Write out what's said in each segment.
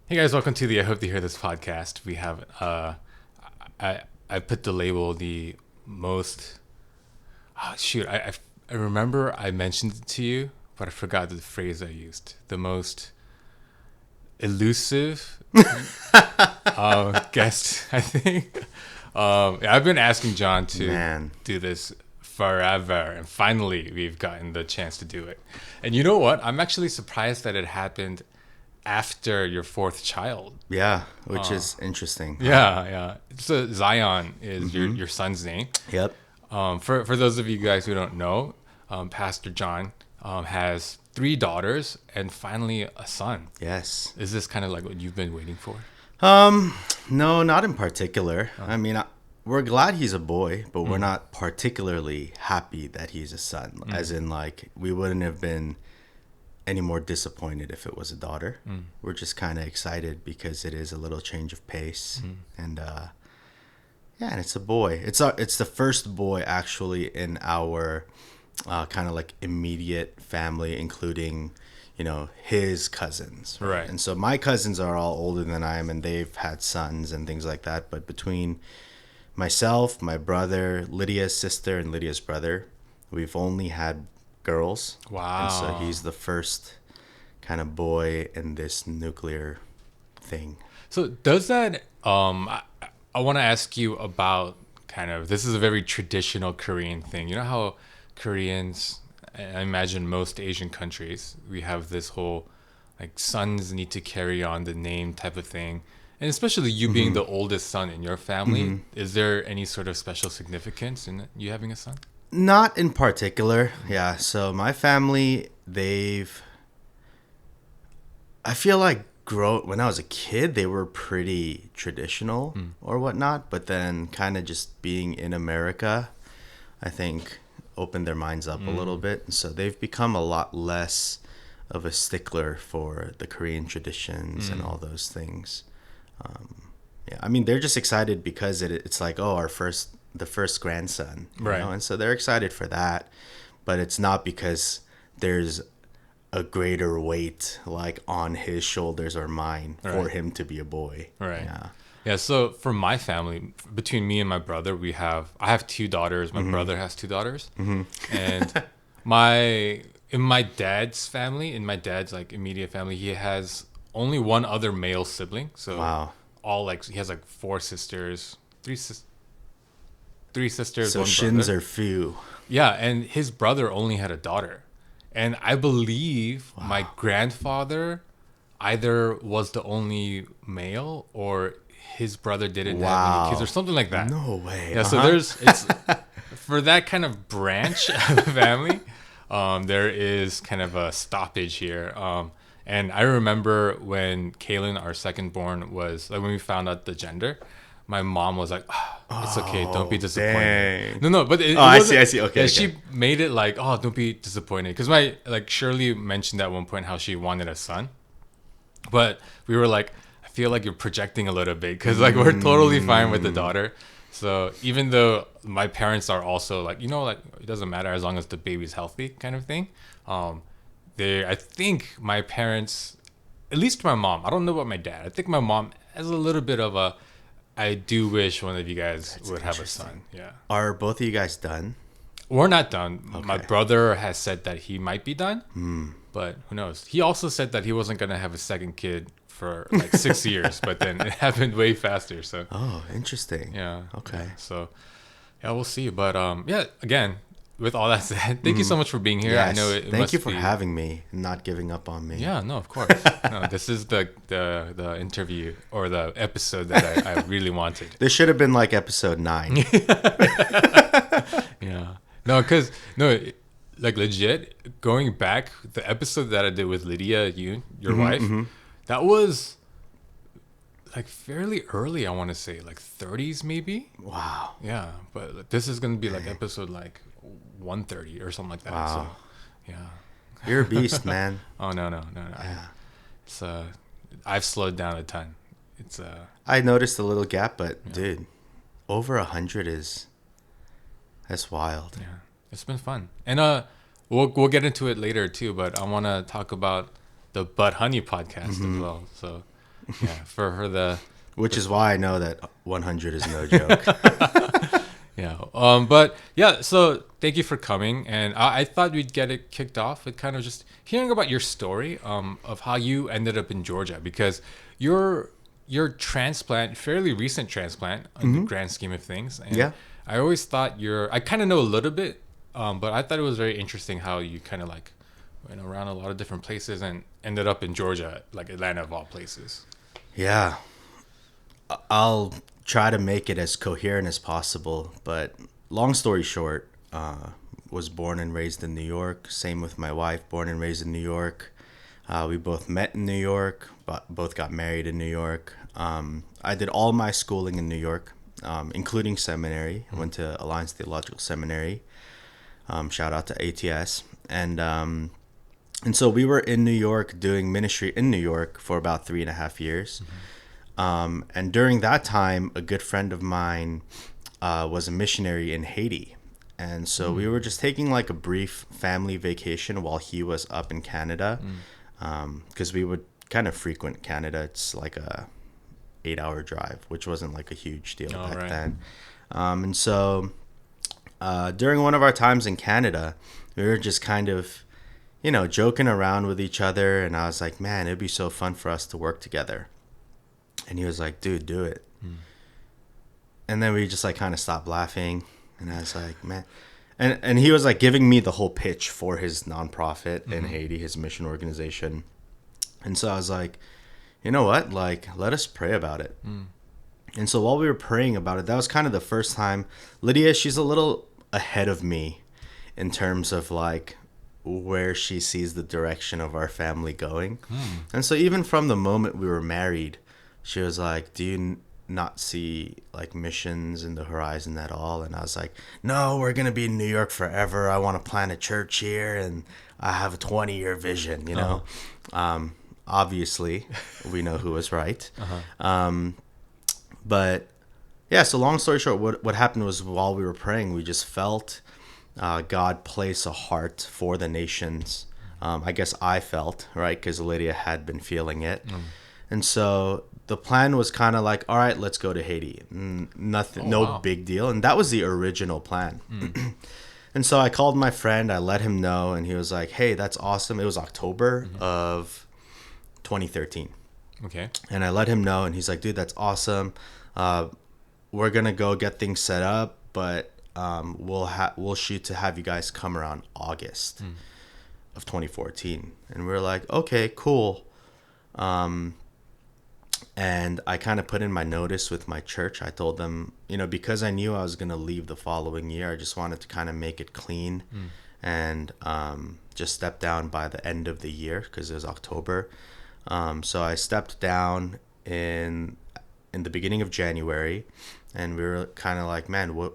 Hey guys, welcome to the IHTHT podcast. We have I put the label the most. Oh, shoot, I remember I mentioned it to you, but I forgot the phrase I used. The most elusive guest, I think. Yeah, I've been asking John to Man, do this forever, and finally we've gotten the chance to do it. And you know what? I'm actually surprised that it happened after your fourth child. yeah, which is interesting. Huh? Yeah, yeah. So Zion is your son's name. Yep. For those of you guys who don't know, Pastor John has three daughters and finally a son. Yes. Is this kind of like what you've been waiting for? No, not in particular. We're glad he's a boy, but we're not particularly happy that he's a son. As in, like, we wouldn't have been any more disappointed if it was a daughter. We're just kind of excited because it is a little change of pace, and yeah, and it's a boy. It's the first boy actually in our kind of like immediate family, including his cousins. Right. And so my cousins are all older than I am, and they've had sons and things like that. But between myself, my brother, Lydia's sister, and Lydia's brother, we've only had girls. Wow. And so he's the first kind of boy in this nuclear thing. So does that I want to ask you about kind of this is a very traditional Korean thing. You know how Koreans, I imagine most Asian countries, we have this whole like sons need to carry on the name type of thing. And especially you being the oldest son in your family, is there any sort of special significance in you having a son? Not in particular. Yeah. So my family, I feel like when I was a kid, they were pretty traditional or whatnot. But then kind of just being in America, I think opened their minds up a little bit. And so they've become a lot less of a stickler for the Korean traditions and all those things. Yeah, I mean, they're just excited because it's like, oh, the first grandson, Right. And so they're excited for that, but it's not because there's a greater weight like on his shoulders or mine for Right. him to be a boy. Right. Yeah. Yeah, so for my family, between me and my brother, I have two daughters. My brother has two daughters. And in my dad's family, in my dad's like immediate family, he has only one other male sibling. So Wow. all like he has like four sisters, three sisters, So one shins brother. are few. Yeah, and his brother only had a daughter. And I believe my grandfather either was the only male or his brother didn't have any Wow. kids or something like that. No way. Yeah, so it's for that kind of branch of the family, there is kind of a stoppage here. And I remember when Kaylin, our second born, was like when we found out the gender, my mom was like, "It's okay, don't be disappointed." dang. No, but it I wasn't- see, I see. Okay, Yeah, okay. she made it like, "Oh, don't be disappointed," because my like Shirley mentioned at one point how she wanted a son, but we were like, I feel like you're projecting a little bit because like we're totally fine with the daughter. So even though my parents are also like, like it doesn't matter as long as the baby's healthy kind of thing. I think my parents, at least my mom, I don't know about my dad. I think my mom has a little bit of a, I do wish one of you guys would have a son. Yeah. Are both of you guys done? We're not done. My Okay. brother has said that he might be done, but who knows? He also said that he wasn't going to have a second kid for like 6 years, but then it happened way faster. So Oh, interesting. yeah. Okay. So yeah, we'll see. But yeah, again, with all that said, thank you so much for being here. I Yes. know it Thank must you for be, having me and not giving up on me. Yeah, no, of course. No, this is the interview or the episode that I really wanted. This should have been like episode 9. Yeah. No, because, like legit, going back, the episode that I did with Lydia, your wife, that was like fairly early, I want to say, like 30s maybe. Wow. Yeah. But this is going to be like episode like 130 or something like that. Wow. So, yeah. You're a beast, man. Oh, no. Yeah. It's, I've slowed down a ton. It's, I noticed a little gap, but dude, over 100 that's wild. yeah, it's been fun. And we'll get into it later too, but I want to talk about the But Honey podcast as well. So Yeah, for the Which is why I know that 100 is no joke. yeah. But yeah, so thank you for coming, and I thought we'd get it kicked off with kind of just hearing about your story, of how you ended up in Georgia, because your transplant, fairly recent transplant in the grand scheme of things, and Yeah. I always thought I kind of know a little bit, but I thought it was very interesting how you kind of like went around a lot of different places and ended up in Georgia, like Atlanta of all places. Yeah. I'll try to make it as coherent as possible, but long story short, was born and raised in New York. Same with my wife, born and raised in New York. We both met in New York, but both got married in New York. I did all my schooling in New York, including seminary. I went to Alliance Theological Seminary. Shout out to ATS. And so we were in New York doing ministry in New York for about 3.5 years. And during that time, a good friend of mine was a missionary in Haiti. And so we were just taking like a brief family vacation while he was up in Canada. Because we would kind of frequent Canada. It's like a 8-hour drive, which wasn't like a huge deal back then. And so during one of our times in Canada, we were just kind of, joking around with each other. And I was like, man, it'd be so fun for us to work together. And he was like, dude, do it. And then we just like kind of stopped laughing. And I was like, man. And he was like giving me the whole pitch for his nonprofit in Haiti, his mission organization. And so I was like, you know what? Like, let us pray about it. And so while we were praying about it, that was kind of the first time. Lydia, she's a little ahead of me in terms of like where she sees the direction of our family going. And so even from the moment we were married, she was like, do you not see like missions in the horizon at all? And I was like, no, we're going to be in New York forever. I want to plant a church here and I have a 20-year vision, Obviously, we know who was right. But yeah, so long story short, what happened was while we were praying, we just felt God place a heart for the nations. I guess I felt, right, because Lydia had been feeling it. And so the plan was kind of like, all right, let's go to Haiti. Nothing, no big deal. And that was the original plan. And so I called my friend, I let him know, and he was like, hey, that's awesome. It was October of 2013. Okay. And I let him know, and he's like, dude, that's awesome. We're going to go get things set up, but we'll shoot to have you guys come around August of 2014. And we were like, okay, cool. And I kind of put in my notice with my church. I told them, because I knew I was going to leave the following year, I just wanted to kind of make it clean and just step down by the end of the year because it was October. So I stepped down in the beginning of January, and we were kind of like, man,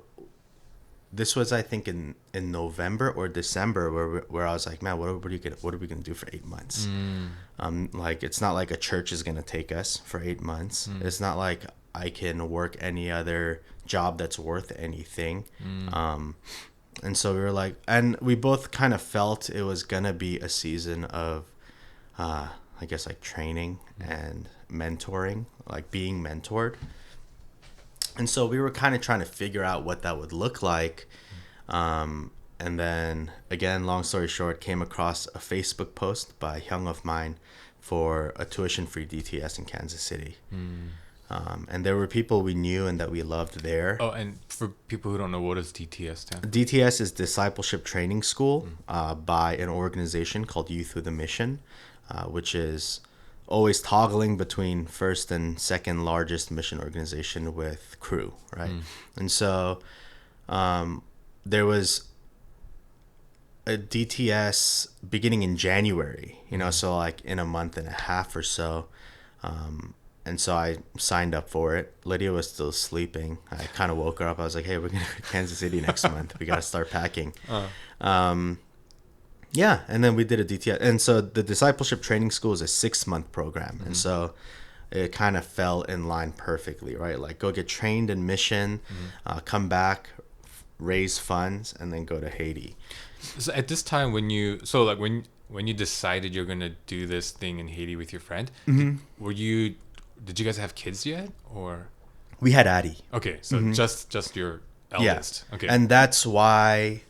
this was, I think, in November or December where I was like, man, what are we gonna do for 8 months? Like, it's not like a church is gonna take us for 8 months. It's not like I can work any other job that's worth anything. And so we were like, and we both kind of felt it was gonna be a season of, I guess, like training and mentoring, like being mentored. And so we were kind of trying to figure out what that would look like. And then, again, long story short, came across a Facebook post by a young of mine for a tuition-free DTS in Kansas City. And there were people we knew and that we loved there. Oh, and for people who don't know, what does DTS stand? DTS is Discipleship Training School by an organization called Youth with a Mission, which is always toggling between first and second largest mission organization with Crew, right? And so there was a DTS beginning in January, so like in a month and a half or so. And so I signed up for it. Lydia was still sleeping. I kind of woke her up. I was like, hey, we're going to Kansas City next month. We got to start packing. Yeah, and then we did a DTS. And so the Discipleship Training School is a 6-month program. And so it kind of fell in line perfectly, right? Like, go get trained in mission, come back, raise funds, and then go to Haiti. So at this time, when you decided you're going to do this thing in Haiti with your friend, were you did you guys have kids yet, or? We had Addie. Okay, so just your eldest. Yeah. Okay. And that's why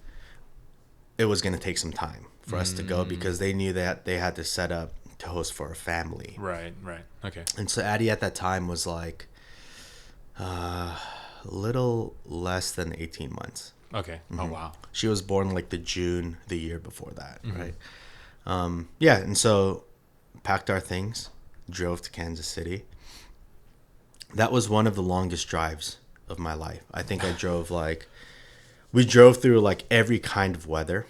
it was going to take some time for us to go, because they knew that they had to set up to host for a family. Right. Okay. And so Addie at that time was like a little less than 18 months. Okay. Oh, wow. She was born like the June the year before that, right? Yeah, and so packed our things, drove to Kansas City. That was one of the longest drives of my life. I think we drove through like every kind of weather.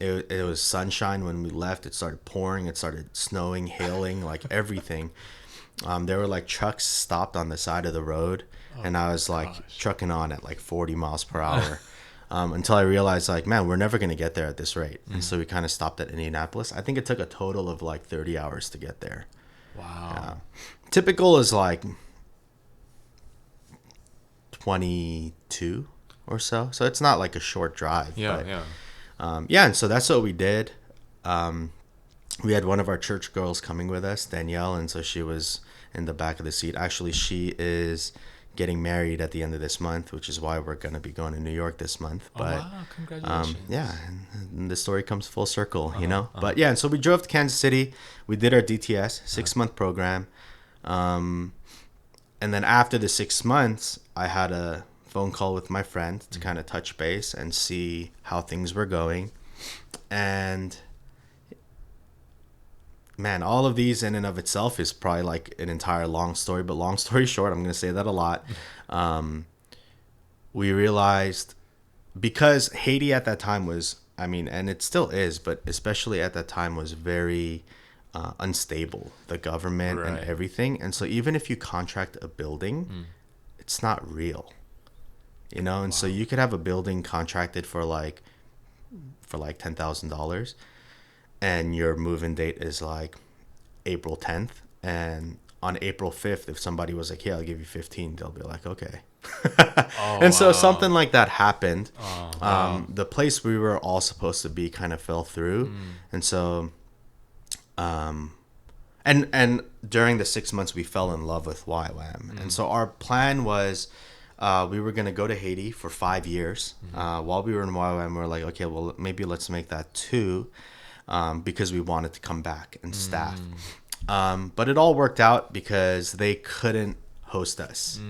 It was sunshine when we left. It started pouring. It started snowing, hailing, like everything. There were like trucks stopped on the side of the road, and I was like trucking on at like 40 miles per hour. Until I realized, like, man, we're never going to get there at this rate. And so we kind of stopped at Indianapolis. I think it took a total of like 30 hours to get there. Wow. Typical is like 22 or so. So it's not like a short drive. Yeah, but, yeah. yeah, and so that's what we did. We had one of our church girls coming with us, Danielle, and so she was in the back of the seat. Actually, she is getting married at the end of this month, which is why we're going to be going to New York this month. But, wow, congratulations. yeah, and the story comes full circle, you know? But yeah, and so we drove to Kansas City. We did our DTS, 6-month program. And then after the 6 months, I had a phone call with my friend to kind of touch base and see how things were going. And man, all of these in and of itself is probably like an entire long story, but long story short, I'm going to say that a lot. We realized, because Haiti at that time was, I mean, and it still is, but especially at that time was very unstable, the government and everything. And so even if you contract a building, it's not real, you know? And so you could have a building contracted for like $10,000. And your move-in date is like April 10th. And on April 5th, if somebody was like, yeah, I'll give you 15, they'll be like, okay. So something like that happened. The place we were all supposed to be kind of fell through. And so, and during the 6 months, we fell in love with YWAM. And so our plan was, we were going to go to Haiti for 5 years. While we were in YWAM, we were like, okay, well, maybe let's make that 2. Because we wanted to come back and staff. But it all worked out because they couldn't host us.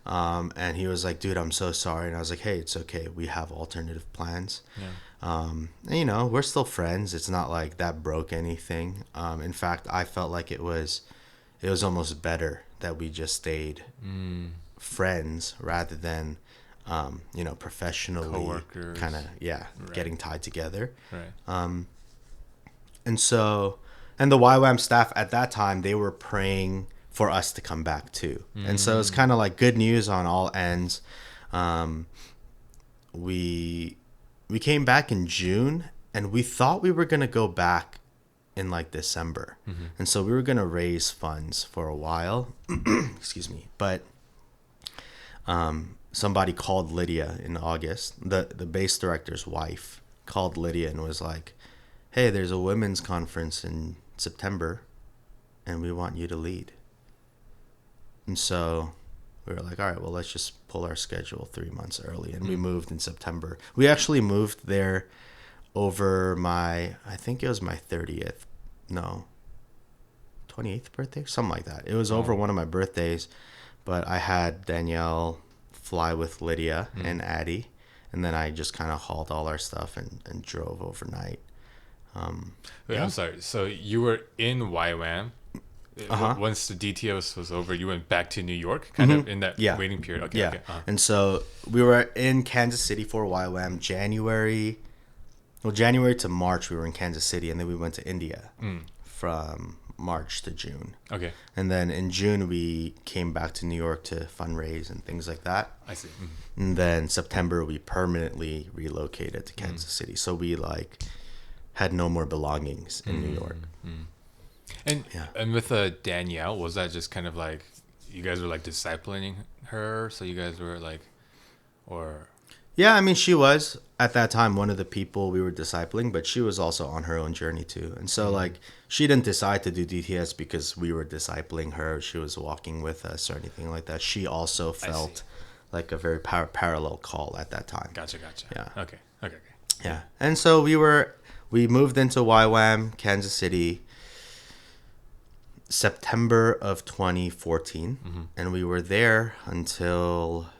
And he was like, dude, I'm so sorry. And I was like, hey, it's okay. We have alternative plans. Yeah. And, you know, we're still friends. It's not like that broke anything. In fact, I felt like it was almost better that we just stayed friends rather than, you know, professionally kind of, getting tied together. Right. And so, and the YWAM staff at that time, they were praying for us to come back too. And so it's kind of like good news on all ends. We came back in June, and we thought we were going to go back in like December. And so we were going to raise funds for a while. Excuse me. But somebody called Lydia in August. The base director's wife called Lydia and was like, hey, there's a women's conference in September, and we want you to lead. And so we were like, all right, well, let's just pull our schedule 3 months early. And we moved in September. We actually moved there over I think it was my 28th birthday, something like that. It was over one of my birthdays, but I had Danielle fly with Lydia and Addie, and then I just kind of hauled all our stuff and drove overnight. Wait, I'm sorry. So you were in YWAM. Once the DTS was over, you went back to New York, kind of in that waiting period. Okay. Yeah. Okay. And so we were in Kansas City for YWAM. January to March, we were in Kansas City, and then we went to India from March to June. Okay. And then in June, we came back to New York to fundraise and things like that. I see. And then September, we permanently relocated to Kansas City. So we had no more belongings in New York. And with Danielle, was that just kind of like you guys were like disciplining her? So you guys were like, or yeah, I mean, she was at that time one of the people we were discipling, but she was also on her own journey too. And so like she didn't decide to do DTS because we were discipling her. She was walking with us or anything like that. She also felt like a very parallel call at that time. Gotcha. Yeah. Okay. Yeah. And so we moved into YWAM, Kansas City, September of 2014, and we were there until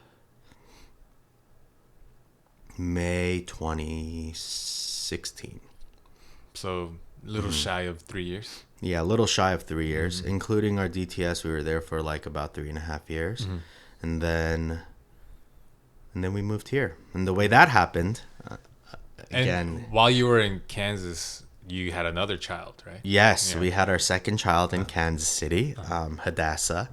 May 2016. So a little shy of 3 years. Yeah, a little shy of 3 years, including our DTS. We were there for like about 3.5 years, and then we moved here. And the way that happened, again, and while you were in Kansas, you had another child, right? yes, we had our second child in Kansas City, Hadassah.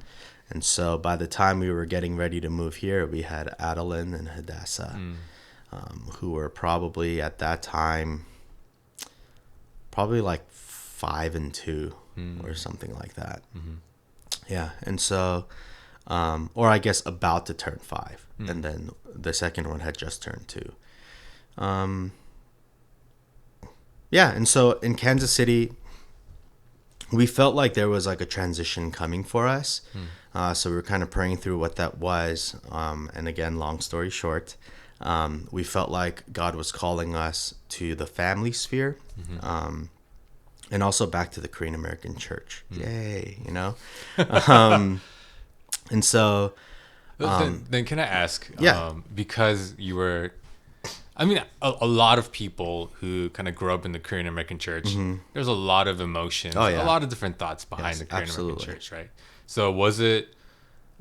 And so by the time we were getting ready to move here, we had Adeline and Hadassah, who were probably at that time, probably like 5 and 2 or something like that. Yeah. And so, or I guess about to turn 5. And then the second one had just turned 2. Yeah, and so in Kansas City, we felt like there was like a transition coming for us. So we were kind of praying through what that was. And again, long story short, we felt like God was calling us to the family sphere, and also back to the Korean American church. Yay, you know? And so... then can I ask? Yeah. Because you were... I mean, a lot of people who kind of grew up in the Korean American church, there's a lot of emotions, a lot of different thoughts behind the Korean American church, right? So was it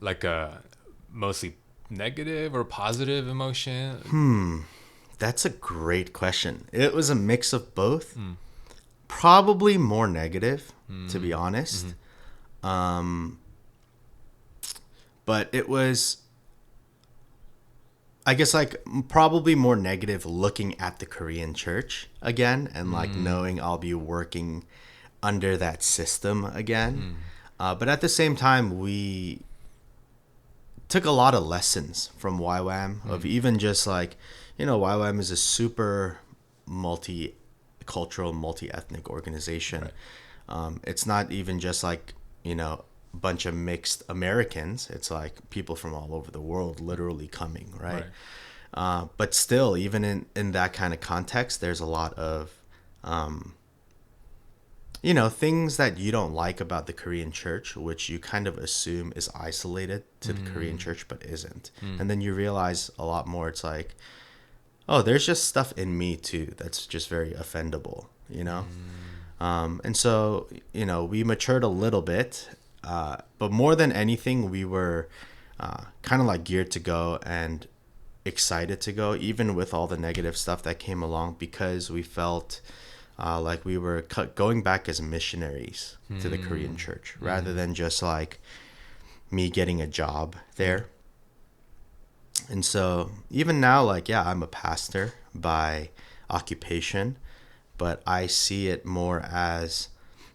like a mostly negative or positive emotion? That's a great question. It was a mix of both. Probably more negative, to be honest. But it was... I guess like probably more negative looking at the Korean church again and like knowing I'll be working under that system again. But at the same time, we took a lot of lessons from YWAM of even just like, you know, YWAM is a super multicultural, multi-ethnic organization. Right. It's not even just like, you know, bunch of mixed Americans. It's like people from all over the world literally coming, right? But still, even in that kind of context, there's a lot of you know, things that you don't like about the Korean church, which you kind of assume is isolated to the Korean church but isn't. And then you realize a lot more. It's like, oh, there's just stuff in me too that's just very offendable, you know? And so, you know, we matured a little bit. But more than anything, we were kind of like geared to go and excited to go, even with all the negative stuff that came along, because we felt like we were going back as missionaries to the Korean church rather than just like me getting a job there. And so even now, like, yeah, I'm a pastor by occupation, but I see it more as...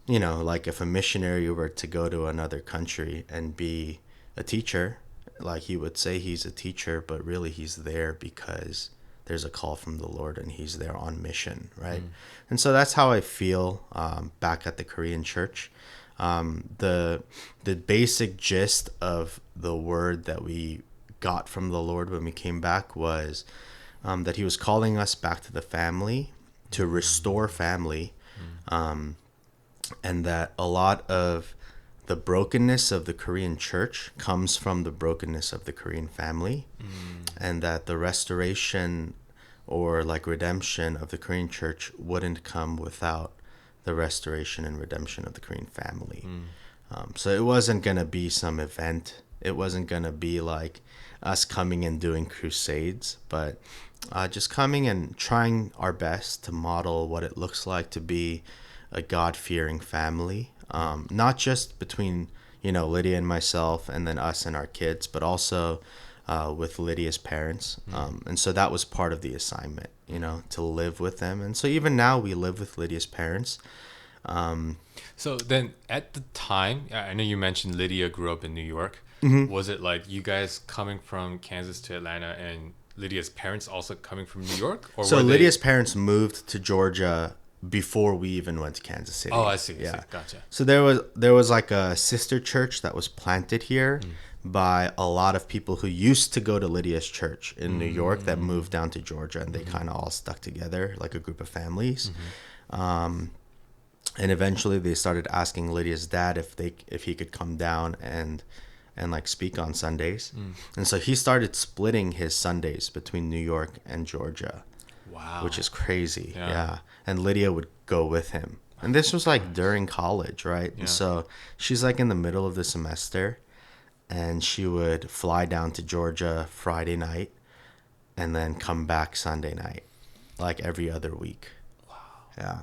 You know, like if a missionary were to go to another country and be a teacher, like he would say he's a teacher, but really he's there because there's a call from the Lord and he's there on mission, right? And so that's how I feel back at the Korean church. The basic gist of the word that we got from the Lord when we came back was that he was calling us back to the family, to restore family, and that a lot of the brokenness of the Korean church comes from the brokenness of the Korean family, and that the restoration or like redemption of the Korean church wouldn't come without the restoration and redemption of the Korean family. So it wasn't going to be some event. It wasn't going to be like us coming and doing crusades, but just coming and trying our best to model what it looks like to be a God-fearing family, not just between, you know, Lydia and myself and then us and our kids, but also with Lydia's parents. And so that was part of the assignment, you know, to live with them. And so even now we live with Lydia's parents. So then at the time, I know you mentioned Lydia grew up in New York. Was it like you guys coming from Kansas to Atlanta and Lydia's parents also coming from New York? Or So were they... Lydia's parents moved to Georgia before we even went to Kansas City. Oh, I see. I Yeah. see. Gotcha. So there was like a sister church that was planted here by a lot of people who used to go to Lydia's church in New York that moved down to Georgia, and they kind of all stuck together like a group of families. And eventually they started asking Lydia's dad if he could come down and like speak on Sundays. And so he started splitting his Sundays between New York and Georgia. Wow. Which is crazy. Yeah. Yeah. And Lydia would go with him. And this was like during college, right? Yeah. And so she's like in the middle of the semester, and she would fly down to Georgia Friday night and then come back Sunday night, like every other week. Wow. Yeah.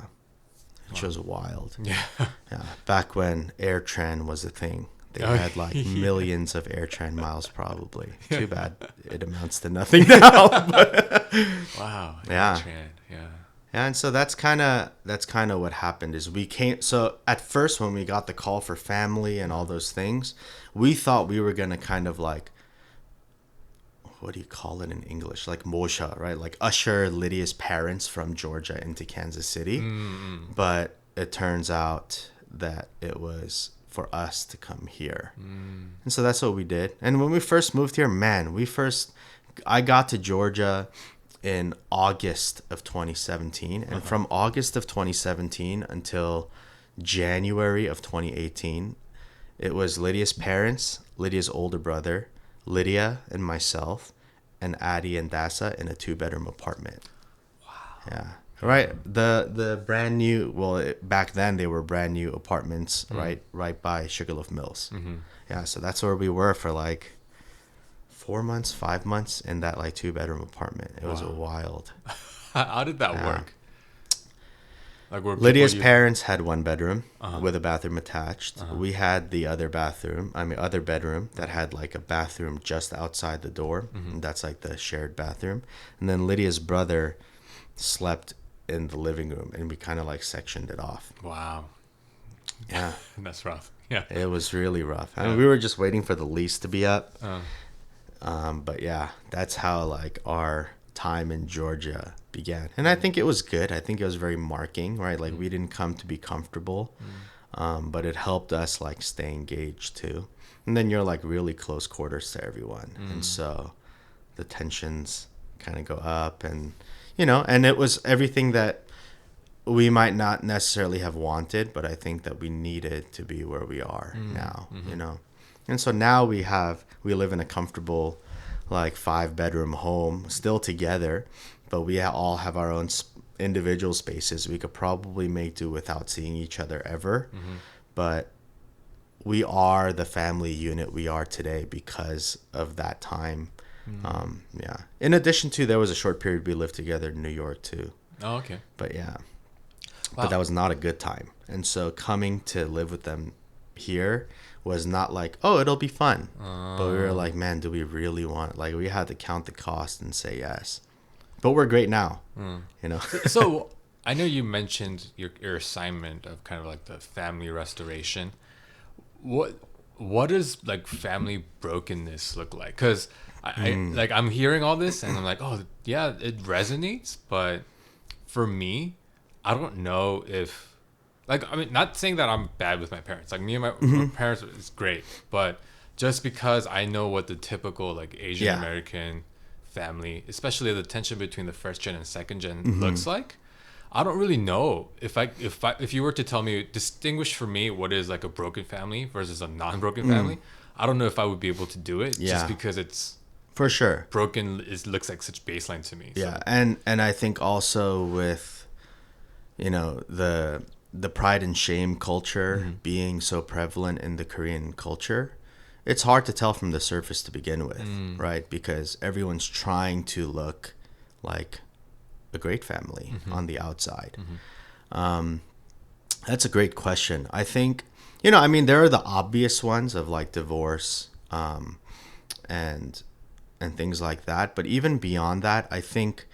Which was wild. Yeah. Yeah. Back when AirTran was a thing. They had like millions of AirTran miles probably. Too bad it amounts to nothing now. But Wow. Yeah. Yeah. Yeah, and so that's kind of what happened is we came. So at first, when we got the call for family and all those things, we thought we were gonna kind of like, what do you call it in English? Like mosha, right? Like usher Lydia's parents from Georgia into Kansas City. But it turns out that it was for us to come here, and so that's what we did. And when we first moved here, man, I got to Georgia in August of 2017, and from August of 2017 until January of 2018, it was Lydia's parents, Lydia's older brother, Lydia and myself, and Addie and Dasa in a 2-bedroom apartment. Wow. Yeah. Right. The brand new, back then they were brand new apartments, right by Sugarloaf Mills. Yeah. So that's where we were for like 4 months, 5 months in that like 2-bedroom apartment. It was wild. How did that work? Like, Lydia's parents had 1 bedroom with a bathroom attached. We had the other bedroom that had like a bathroom just outside the door. And that's like the shared bathroom. And then Lydia's brother slept in the living room, and we kind of like sectioned it off. Wow. Yeah. That's rough. Yeah. It was really rough. I mean, we were just waiting for the lease to be up. But yeah, that's how like our time in Georgia began. And I think it was good. I think it was very marking, right? Like we didn't come to be comfortable, but it helped us like stay engaged too. And then you're like really close quarters to everyone. And so the tensions kind of go up, and, and it was everything that we might not necessarily have wanted, but I think that we needed to be where we are now, And so now we live in a comfortable, like 5-bedroom home, still together, but we all have our own individual spaces. We could probably make do without seeing each other ever, but we are the family unit we are today because of that time. Yeah. In addition to, there was a short period we lived together in New York too. Oh, okay. But yeah, Wow. but that was not a good time. And so coming to live with them here was not like, oh, it'll be fun. But we were like, man, do we really want, like, we had to count the cost and say yes. But we're great now, So I know you mentioned your assignment of kind of like the family restoration. What does like family brokenness look like? Because I'm hearing all this and I'm like, oh yeah, it resonates. But for me, I don't know if, like, I mean, not saying that I'm bad with my parents. Like me and my parents is great, but just because I know what the typical like Asian American family, especially the tension between the first gen and second gen looks like, I don't really know if you were to tell me, distinguish for me what is like a broken family versus a non-broken family, I don't know if I would be able to do it just because it's for sure broken looks like such baseline to me. Yeah. So. And I think also with, the pride and shame culture being so prevalent in the Korean culture, it's hard to tell from the surface to begin with, right? Because everyone's trying to look like a great family on the outside. That's a great question. I think, there are the obvious ones of like divorce and things like that. But even beyond that, I think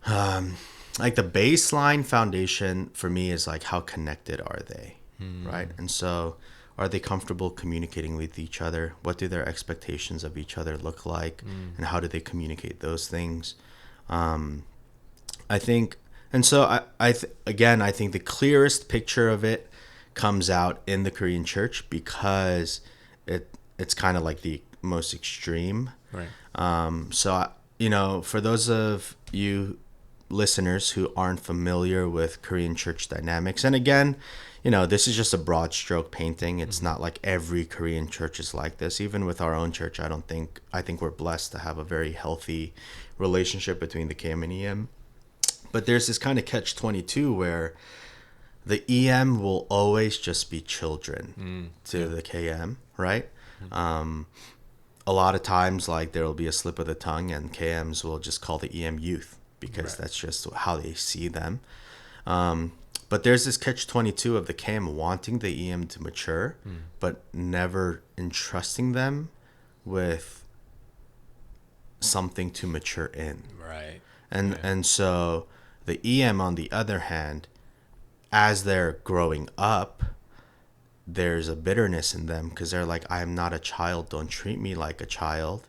like the baseline foundation for me is like, how connected are they, right? And so are they comfortable communicating with each other? What do their expectations of each other look like? And how do they communicate those things? I think, and so again, I think the clearest picture of it comes out in the Korean church because it's kind of like the most extreme. Right. For those of you listeners who aren't familiar with Korean church dynamics, and again, this is just a broad stroke painting. It's not like every Korean church is like this. Even with our own church, I think we're blessed to have a very healthy relationship between the KM and EM. But there's this kind of catch-22 where the EM will always just be children to the KM, right? A lot of times, like, there will be a slip of the tongue, and KMs will just call the EM youth because that's just how they see them. But there's this catch-22 of the KM wanting the EM to mature, but never entrusting them with something to mature in. Right. And so the EM, on the other hand, as they're growing up, there's a bitterness in them because they're like, I'm not a child, don't treat me like a child.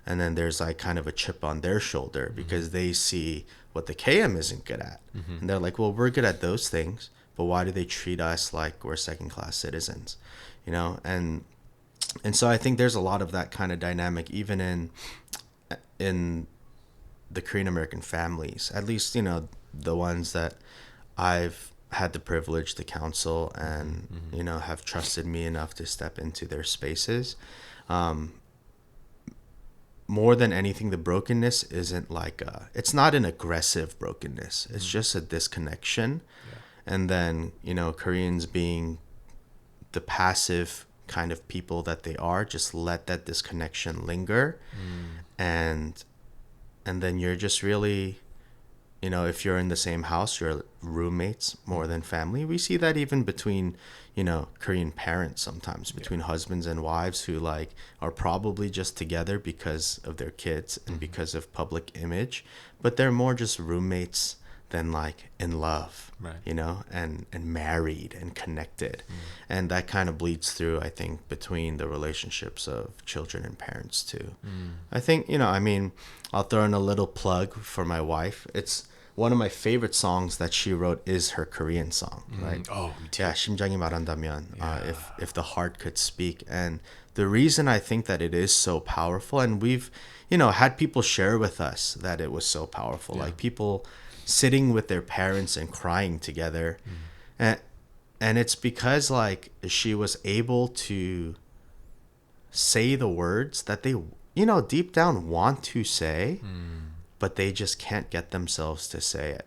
And then there's like kind of a chip on their shoulder because they see what the KM isn't good at. And they're like, well, we're good at those things, but why do they treat us like we're second-class citizens? And so I think there's a lot of that kind of dynamic even in the Korean American families, at least, the ones that I've had the privilege to counsel and, have trusted me enough to step into their spaces. More than anything, the brokenness isn't like it's not an aggressive brokenness. It's just a disconnection. Yeah. And then, Koreans being the passive kind of people that they are, just let that disconnection linger. And then you're just really, if you're in the same house, you're roommates more than family. We see that even between, Korean parents sometimes, between husbands and wives who like are probably just together because of their kids and because of public image, but they're more just roommates than like in love, right. And married and connected. And that kind of bleeds through, I think, between the relationships of children and parents too. I think, I'll throw in a little plug for my wife. It's one of my favorite songs that she wrote is her Korean song, right? Oh, me too. Yeah, 심장이 말한다면, if the heart could speak. And the reason I think that it is so powerful, and we've, had people share with us that it was so powerful, like people sitting with their parents and crying together. And it's because like she was able to say the words that they, deep down want to say, but they just can't get themselves to say it.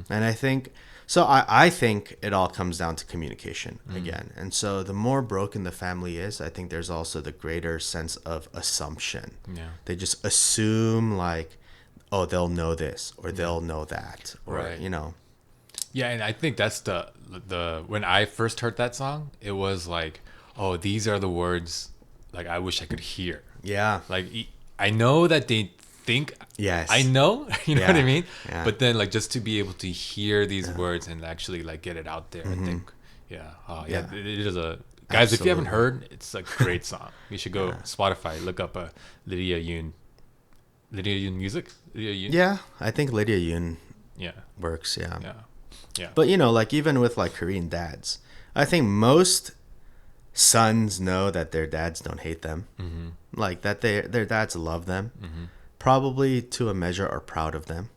And I think, so I think it all comes down to communication again. And so the more broken the family is, I think there's also the greater sense of assumption. Yeah. They just assume like, oh, they'll know this or they'll know that, or, right. Yeah, and I think that's the when I first heard that song, it was like, oh, these are the words like I wish I could hear. Yeah. Like I know that they think I know, what I mean? Yeah. But then like just to be able to hear these words and actually like get it out there, I think it is a guys, Absolutely. If you haven't heard, it's a great song. You should go Spotify, look up Lydia Yoon music. Lydia Yoon. Yeah, I think Lydia Yoon works, yeah. Yeah. But like even with like Korean dads, I think most sons know that their dads don't hate them. Like that their dads love them. Probably to a measure are proud of them.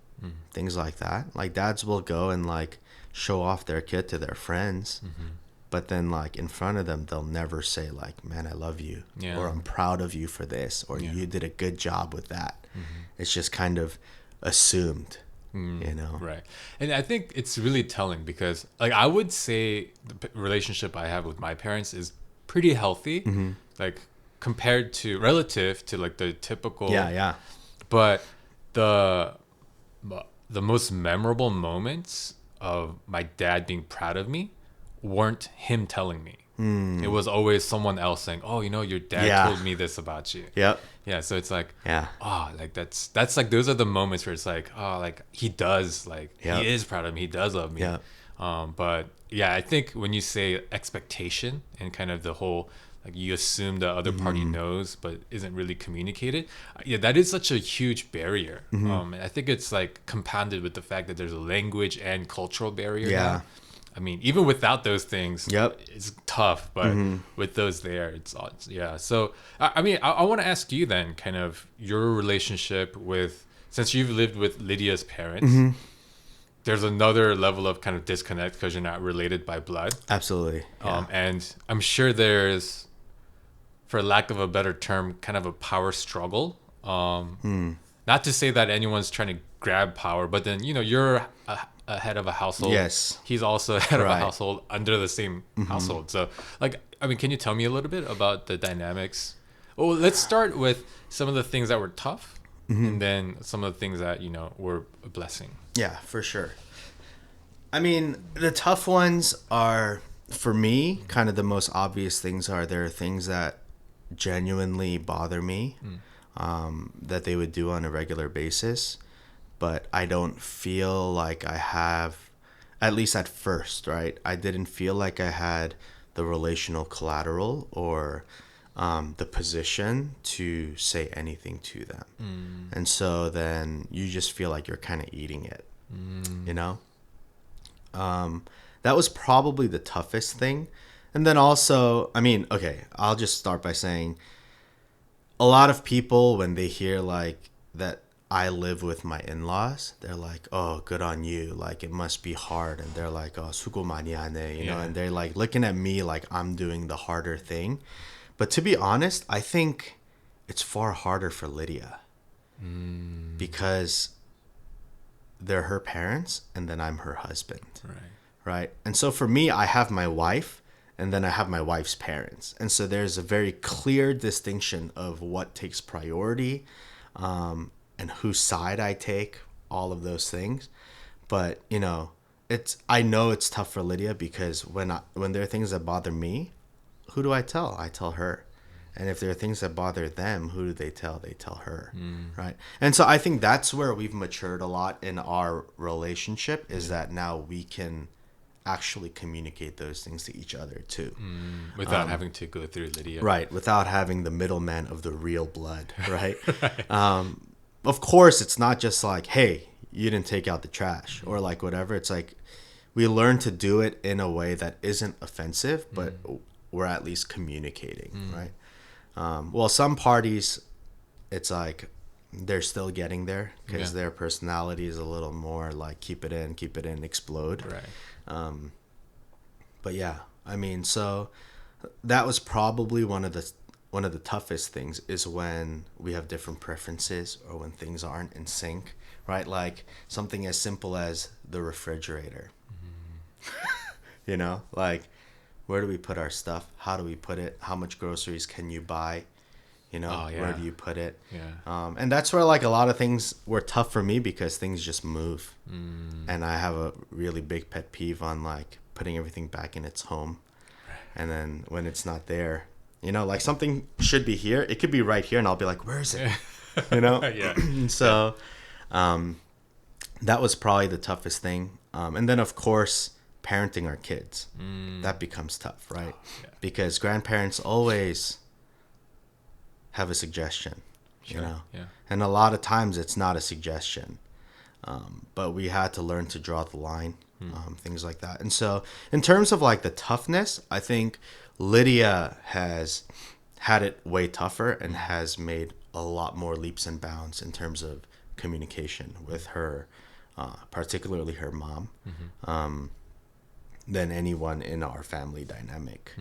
Things like that. Like dads will go and like show off their kid to their friends. But then like in front of them, they'll never say like, man, I love you. Yeah. Or I'm proud of you for this. Or you did a good job with that. It's just kind of assumed, Right. And I think it's really telling because like I would say the relationship I have with my parents is pretty healthy. Like compared to relative to like the typical. Yeah. But the most memorable moments of my dad being proud of me weren't him telling me. It was always someone else saying, "Oh, your dad told me this about you." Yep. Yeah. So it's like, like that's like those are the moments where it's like, oh, like he does, like he is proud of me, he does love me. Yeah. But yeah, I think when you say expectation and kind of the whole, like you assume the other party knows but isn't really communicated, yeah, that is such a huge barrier. And I think it's like compounded with the fact that there's a language and cultural barrier Yeah. now. I mean, even without those things, Yep. it's tough. But with those there, yeah. So I mean, I want to ask you then, kind of your relationship with, since you've lived with Lydia's parents. There's another level of kind of disconnect because you're not related by blood. Absolutely. Yeah. And I'm sure there's, for lack of a better term, kind of a power struggle. Not to say that anyone's trying to grab power, but then, you're a head of a household. Yes. He's also a head of a Right. household under the same household. So, like, I mean, can you tell me a little bit about the dynamics? Well, let's start with some of the things that were tough and then some of the things that, were a blessing. Yeah, for sure. I mean, the tough ones are, for me, kind of the most obvious things are there are things that genuinely bother me that they would do on a regular basis, but I don't feel like I have, at least at first, right? I didn't feel like I had the relational collateral or the position to say anything to them. And so then you just feel like you're kind of eating it, you know? That was probably the toughest thing. And then also, I mean, okay, I'll just start by saying a lot of people, when they hear like that I live with my in-laws, they're like, oh, good on you. Like, it must be hard. And they're like, oh, sugo 많이 하네, you know, and they're like looking at me like I'm doing the harder thing. But to be honest, I think it's far harder for Lydia because they're her parents and then I'm her husband. Right. And so for me, I have my wife and then I have my wife's parents. And so there's a very clear distinction of what takes priority and whose side I take, all of those things. But, I know it's tough for Lydia because when there are things that bother me, who do I tell? I tell her. And if there are things that bother them, who do they tell? They tell her, right? And so I think that's where we've matured a lot in our relationship is that now we can actually communicate those things to each other too. Without having to go through Lydia. Right, without having the middleman of the real blood, right? Of course, it's not just like, hey, you didn't take out the trash or like whatever. It's like we learn to do it in a way that isn't offensive, but we're at least communicating, right? Well, some parties, it's like they're still getting there because their personality is a little more like keep it in, explode. Right. But yeah, I mean, so that was probably one of the toughest things is when we have different preferences or when things aren't in sync, right? Like something as simple as the refrigerator. Like, where do we put our stuff? How do we put it? How much groceries can you buy? Where do you put it? And that's where like a lot of things were tough for me because things just move. And I have a really big pet peeve on like putting everything back in its home. And then when it's not there, like something should be here. It could be right here and I'll be like, where is it? So that was probably the toughest thing. And then of course, parenting our kids, that becomes tough, right? Because grandparents always have a suggestion, and a lot of times it's not a suggestion, but we had to learn to draw the line, things like that. And so in terms of like the toughness, I think Lydia has had it way tougher and has made a lot more leaps and bounds in terms of communication with her, particularly her mom, than anyone in our family dynamic.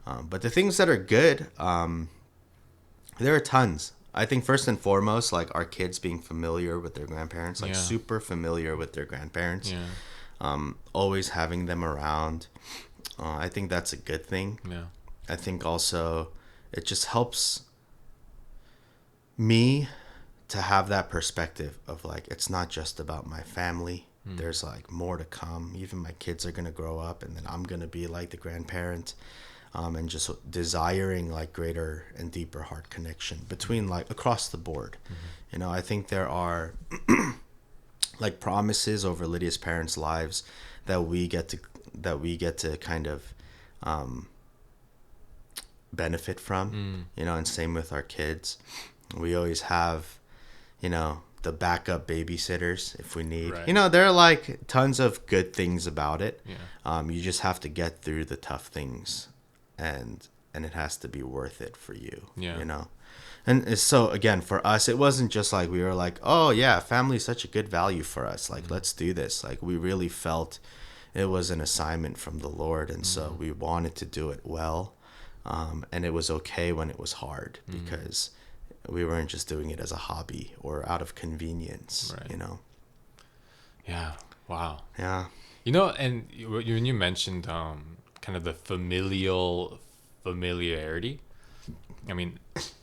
But the things that are good, there are tons. I think first and foremost, like our kids being familiar with their grandparents, like super familiar with their grandparents, always having them around. I think that's a good thing. I think also it just helps me to have that perspective of like, it's not just about my family. There's like more to come. Even my kids are going to grow up and then I'm going to be like the grandparent. And just desiring like greater and deeper heart connection between like across the board. I think there are like promises over Lydia's parents' lives that we get to that we get to kind of benefit from, you know, and same with our kids. We always have, you know, the backup babysitters if we need. Right. You know, there are like tons of good things about it. Yeah. You just have to get through the tough things, and it has to be worth it for you. Yeah. You know. And so again, for us, it wasn't just like we were like, oh yeah, family is such a good value for us. Like, let's do this. Like, we really felt it was an assignment from the Lord, and so we wanted to do it well. And it was okay when it was hard, because we weren't just doing it as a hobby or out of convenience, Right. you know? Yeah. Wow. Yeah. You know, and when you mentioned kind of the familiarity, I mean,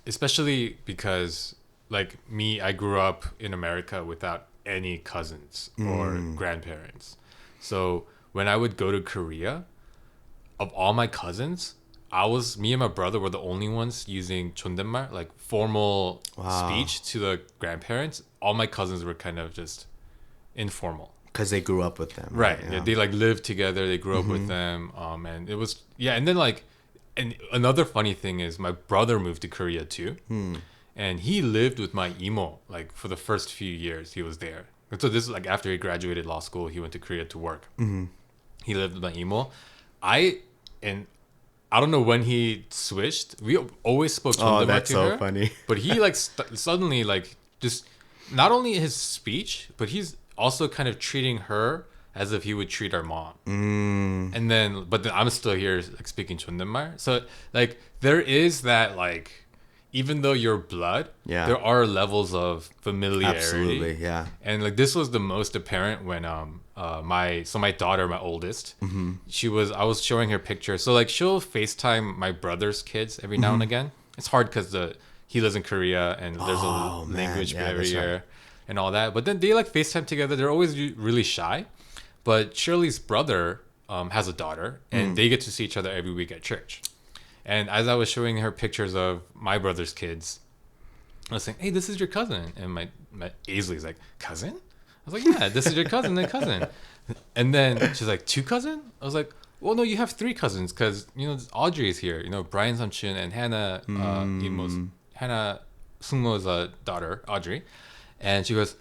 especially because like me, I grew up in America without any cousins or grandparents. So when I would go to Korea, of all my cousins, me and my brother were the only ones using 존댓말, like formal speech to the grandparents. All my cousins were kind of just informal. Because they grew up with them. Right. Yeah. They like lived together. They grew up with them. And it was, yeah. And then like, and another funny thing is my brother moved to Korea too. And he lived with my emo, like for the first few years he was there. And so this is like after he graduated law school, he went to Korea to work. He lived with my emo. I don't know when he switched. We always spoke 존댓말 to her. funny. But he like suddenly like just not only his speech, but he's also kind of treating her as if he would treat our mom. And then, but then I'm still here like speaking 존댓말. So like there is that like, even though you're blood, there are levels of familiarity. Absolutely, yeah. And like this was the most apparent when my daughter, my oldest, I was showing her pictures. So like she'll FaceTime my brother's kids every now and again. It's hard because he lives in Korea and there's a language barrier and all that. But then they like FaceTime together. They're always really shy. But Shirley's brother has a daughter, and they get to see each other every week at church. And as I was showing her pictures of my brother's kids, I was saying, "Hey, this is your cousin." And my Aisley's like, "Cousin?" I was like, "Yeah, this is your cousin and cousin." And then she's like, "Two cousin?" I was like, "Well, no, you have three cousins because you know Audrey's here. You know Brian Samchun and Hannah Hannah Sungmo's daughter Audrey." And she goes,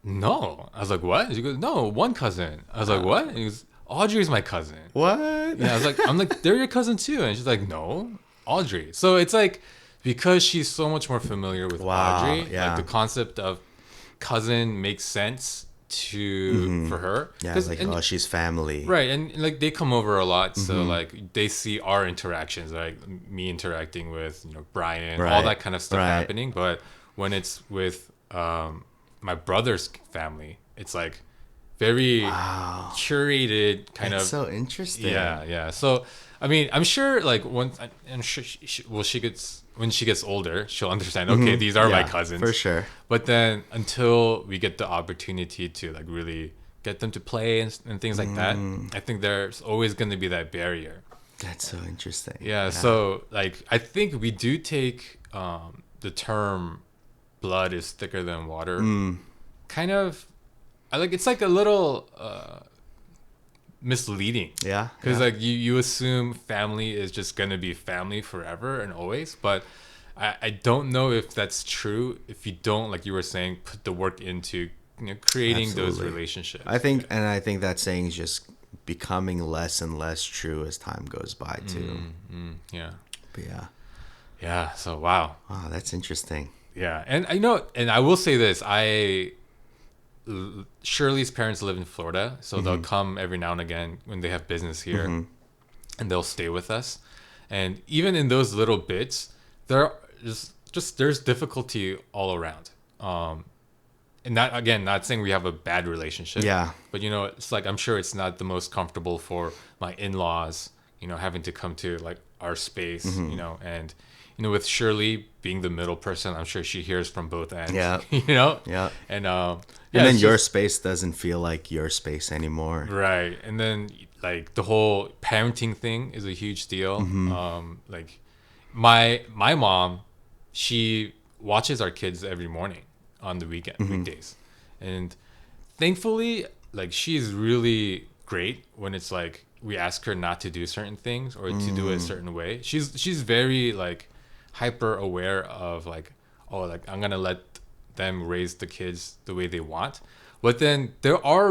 "No." I was like, "What?" She goes, "No, one cousin." I was like, "What?" And he goes, "Audrey's my cousin." What? Yeah, I'm like, they're your cousin too. And she's like, "No, Audrey." So it's like, because she's so much more familiar with Audrey, like the concept of cousin makes sense for her. Yeah, it's like, she's family. Right, and like they come over a lot, so like they see our interactions, like me interacting with, you know, Brian, all that kind of stuff happening. But when it's with my brother's family, it's like very curated kind That's of. so interesting. Yeah. So I mean, I'm sure like I'm sure when she gets older, she'll understand. Okay, these are my cousins for sure. But then until we get the opportunity to like really get them to play and things like that, I think there's always going to be that barrier. That's so interesting. Yeah. So like I think we do take the term "blood is thicker than water" kind of. It's like a little misleading. Yeah. Because like you assume family is just gonna be family forever and always, but I don't know if that's true if you don't, like you were saying, put the work into, you know, creating those relationships. I think that saying is just becoming less and less true as time goes by too. Yeah. But yeah. So wow. Wow, that's interesting. Yeah, and I know, and I will say this: Shirley's parents live in Florida, so they'll come every now and again when they have business here, and they'll stay with us. And even in those little bits, there's difficulty all around. And not saying we have a bad relationship. Yeah. But you know, it's like I'm sure it's not the most comfortable for my in-laws, you know, having to come to like our space, you know, and you know, with Shirley being the middle person, I'm sure she hears from both ends. Yeah. You know? Yeah. And then your space doesn't feel like your space anymore. Right. And then like the whole parenting thing is a huge deal. Like my mom, she watches our kids every morning on the weekdays. And thankfully, like she's really great when it's like we ask her not to do certain things or to do it a certain way. She's very like hyper aware of like, oh, like I'm gonna let them raise the kids the way they want. But then there are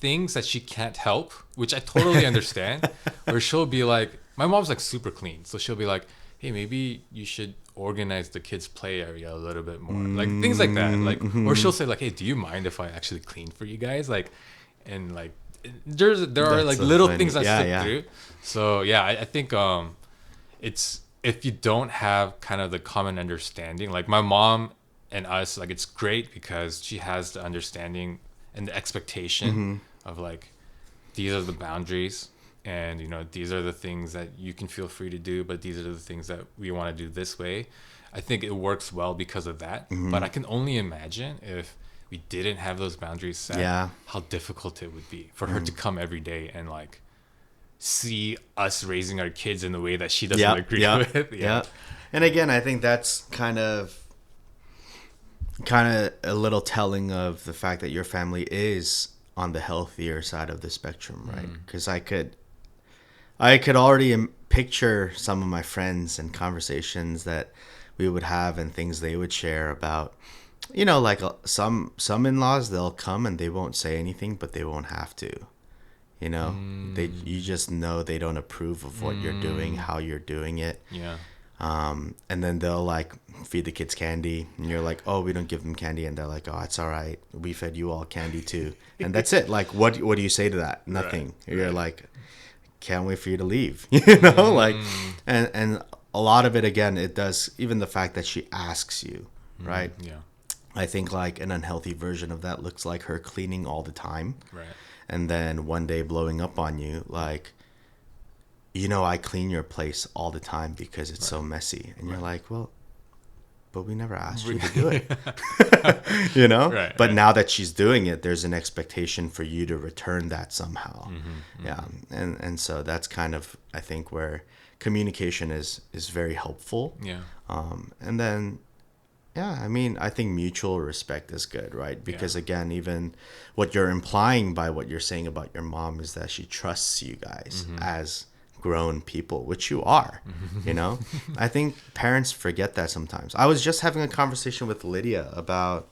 things that she can't help, which I totally understand, where she'll be like, my mom's like super clean. So she'll be like, hey, maybe you should organize the kids' play area a little bit more. Like things like that. Like, or she'll say like, hey, do you mind if I actually clean for you guys? Like, and like, there are That's like so little funny. things that Yeah, slip yeah. through. So yeah, I think it's, if you don't have kind of the common understanding, like my mom and us, like it's great because she has the understanding and the expectation of like, these are the boundaries, and you know, these are the things that you can feel free to do, but these are the things that we want to do this way. I think it works well because of that. But I can only imagine if we didn't have those boundaries set, Yeah. how difficult it would be for her to come every day and like see us raising our kids in the way that she doesn't agree with. Yeah. And again, I think that's kind of a little telling of the fact that your family is on the healthier side of the spectrum, right? Because I could already picture some of my friends and conversations that we would have and things they would share about, you know, like some in-laws, they'll come and they won't say anything, but they won't have to. You know, you just know they don't approve of what you're doing, how you're doing it. Yeah. And then they'll like feed the kids candy, and you're like, oh, we don't give them candy, and they're like, oh, it's all right, we fed you all candy too, and that's it. Like, what do you say to that? Nothing. Right. You're like, can't wait for you to leave. You know, like, and a lot of it, again, it does, even the fact that she asks you, right? Yeah. I think like an unhealthy version of that looks like her cleaning all the time, Right. and then one day blowing up on you like, you know, I clean your place all the time because it's so messy. And you're like, well, but we never asked you to do it. You know? Right, but right. now that she's doing it, there's an expectation for you to return that somehow. Yeah. And so that's kind of, I think, where communication is very helpful. Yeah. And then, yeah, I mean, I think mutual respect is good, right? Because again, even what you're implying by what you're saying about your mom is that she trusts you guys as grown people, which you are. You know, I think parents forget that sometimes. I was just having a conversation with Lydia about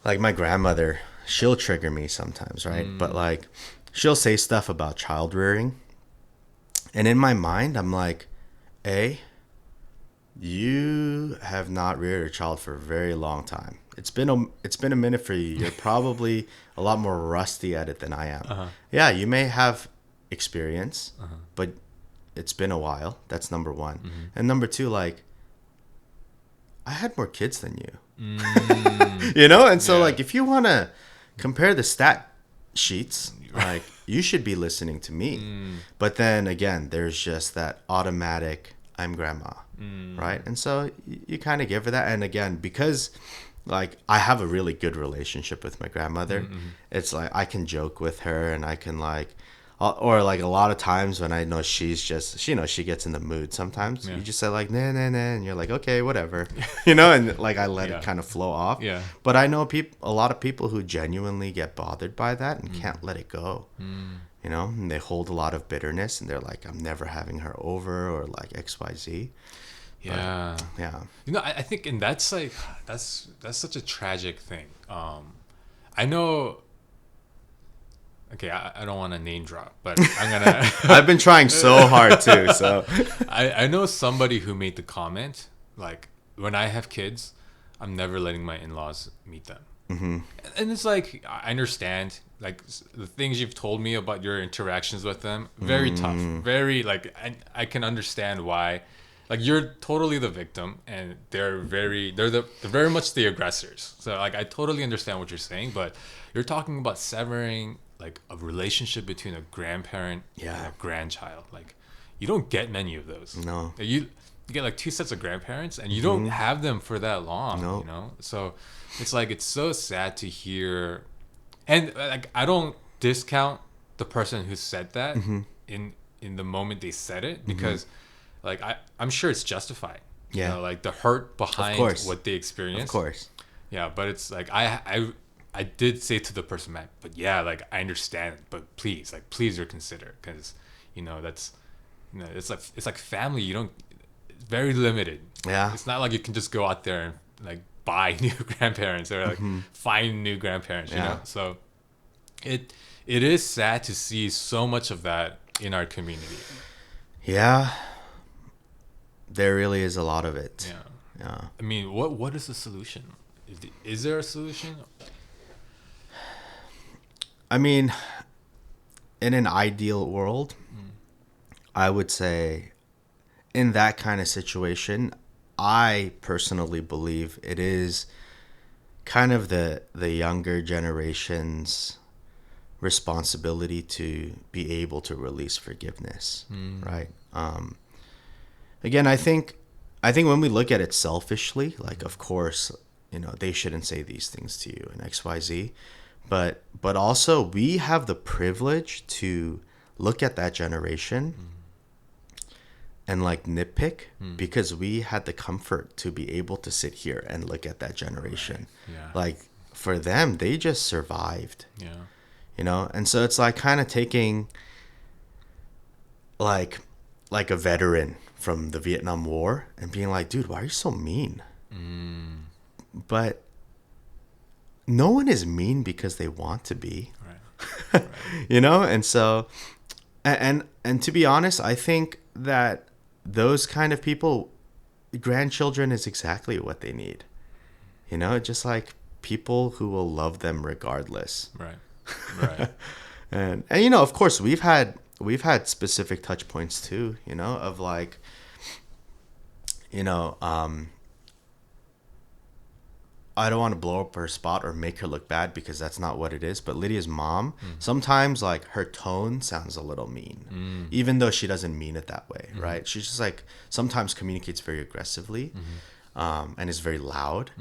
like my grandmother. She'll trigger me sometimes, right? But like she'll say stuff about child rearing, and in my mind I'm like, you have not reared a child for a very long time. It's been a minute for you. You're probably a lot more rusty at it than I am. Yeah, you may have experience, but it's been a while. That's number one. And number two, like, I had more kids than you. You know? And so like if you want to compare the stat sheets, like you should be listening to me. But then again, there's just that automatic I'm grandma, right? And so you kind of give her that. And again, because like I have a really good relationship with my grandmother, it's like I can joke with her, and I can like, or like a lot of times when I know she's just, you know, she gets in the mood sometimes, you just say like, nah, nah, nah, and you're like, okay, whatever, you know, and like I let it kind of flow off. Yeah. But I know a lot of people who genuinely get bothered by that and can't let it go. You know, and they hold a lot of bitterness, and they're like, I'm never having her over, or like XYZ. Yeah. But, yeah. You know, I think, and that's like, that's such a tragic thing. I know, okay, I don't want to name drop, but I'm gonna. I've been trying so hard too. So I know somebody who made the comment, like, when I have kids, I'm never letting my in-laws meet them. And it's like, I understand, like, the things you've told me about your interactions with them, very tough, very, like, I can understand why, like, you're totally the victim, and they're very much the aggressors. So like, I totally understand what you're saying, but you're talking about severing like a relationship between a grandparent and a grandchild. Like, you don't get many of those. No. You get like 2 sets of grandparents, and you don't have them for that long. No. You know, so it's like, it's so sad to hear. And like, I don't discount the person who said that in the moment they said it, because like I'm sure it's justified. Yeah. You know, like the hurt behind what they experienced. Of course. Yeah, but it's like I I did say to the person, Matt, but yeah, like I understand, but please reconsider, because that's it's like family. You don't very limited. Yeah. It's not like you can just go out there and like buy new grandparents or like find new grandparents. Yeah. So it is sad to see so much of that in our community. Yeah. There really is a lot of it. Yeah. Yeah. I mean, what is the solution? Is there a solution? I mean, in an ideal world, I would say in that kind of situation, I personally believe it is kind of the younger generation's responsibility to be able to release forgiveness, right? Again, I think when we look at it selfishly, like of course, they shouldn't say these things to you and XYZ, but also we have the privilege to look at that generation and like nitpick because we had the comfort to be able to sit here and look at that generation. Right. Yeah. Like for them, they just survived. Yeah. And so it's like kind of taking like a veteran from the Vietnam War and being like, dude, why are you so mean? But no one is mean because they want to be. Right. And so and to be honest, I think that those kind of people, grandchildren is exactly what they need. Just like people who will love them regardless. Right. And of course we've had specific touch points too, of like I don't want to blow up her spot or make her look bad because that's not what it is. But Lydia's mom, sometimes like her tone sounds a little mean, even though she doesn't mean it that way, right? She's just like sometimes communicates very aggressively and is very loud.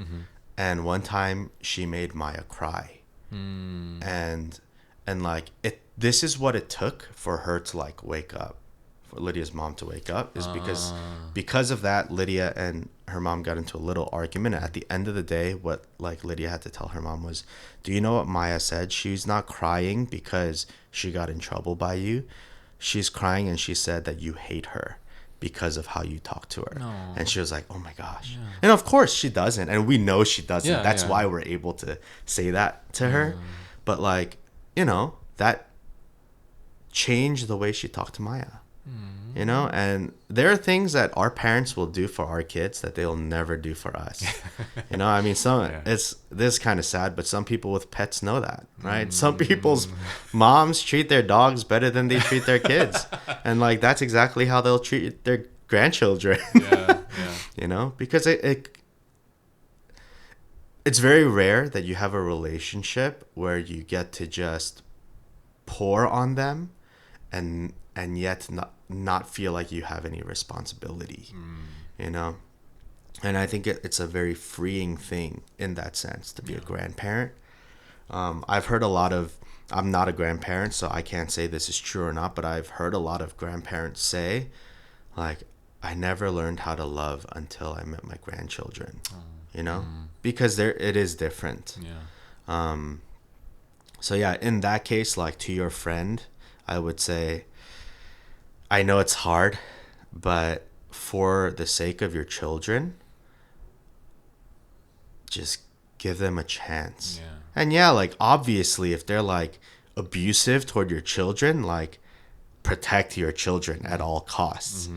And one time she made Maya cry. And like this is what it took for her to like wake up, for Lydia's mom to wake up, is because of that, Lydia and her mom got into a little argument. At the end of the day, what like Lydia had to tell her mom was, do you know what Maya said? She's not crying because she got in trouble by you. She's crying and she said that you hate her because of how you talk to her. No. And she was like, oh my gosh. Yeah. And of course she doesn't. And we know she doesn't. Yeah, That's yeah. why we're able to say that to her. But like, that changed the way she talked to Maya. And there are things that our parents will do for our kids that they'll never do for us. I mean, this is kind of sad, but some people with pets know that, right? Some people's moms treat their dogs better than they treat their kids. And like, that's exactly how they'll treat their grandchildren. Because it's very rare that you have a relationship where you get to just pour on them and yet not feel like you have any responsibility, and I think it's a very freeing thing in that sense to be a grandparent. I've heard I'm not a grandparent, so I can't say this is true or not, but I've heard a lot of grandparents say like, I never learned how to love until I met my grandchildren, because it is different. So yeah, in that case, like to your friend, I would say, I know it's hard, but for the sake of your children, just give them a chance. And yeah, like obviously if they're like abusive toward your children, like protect your children at all costs.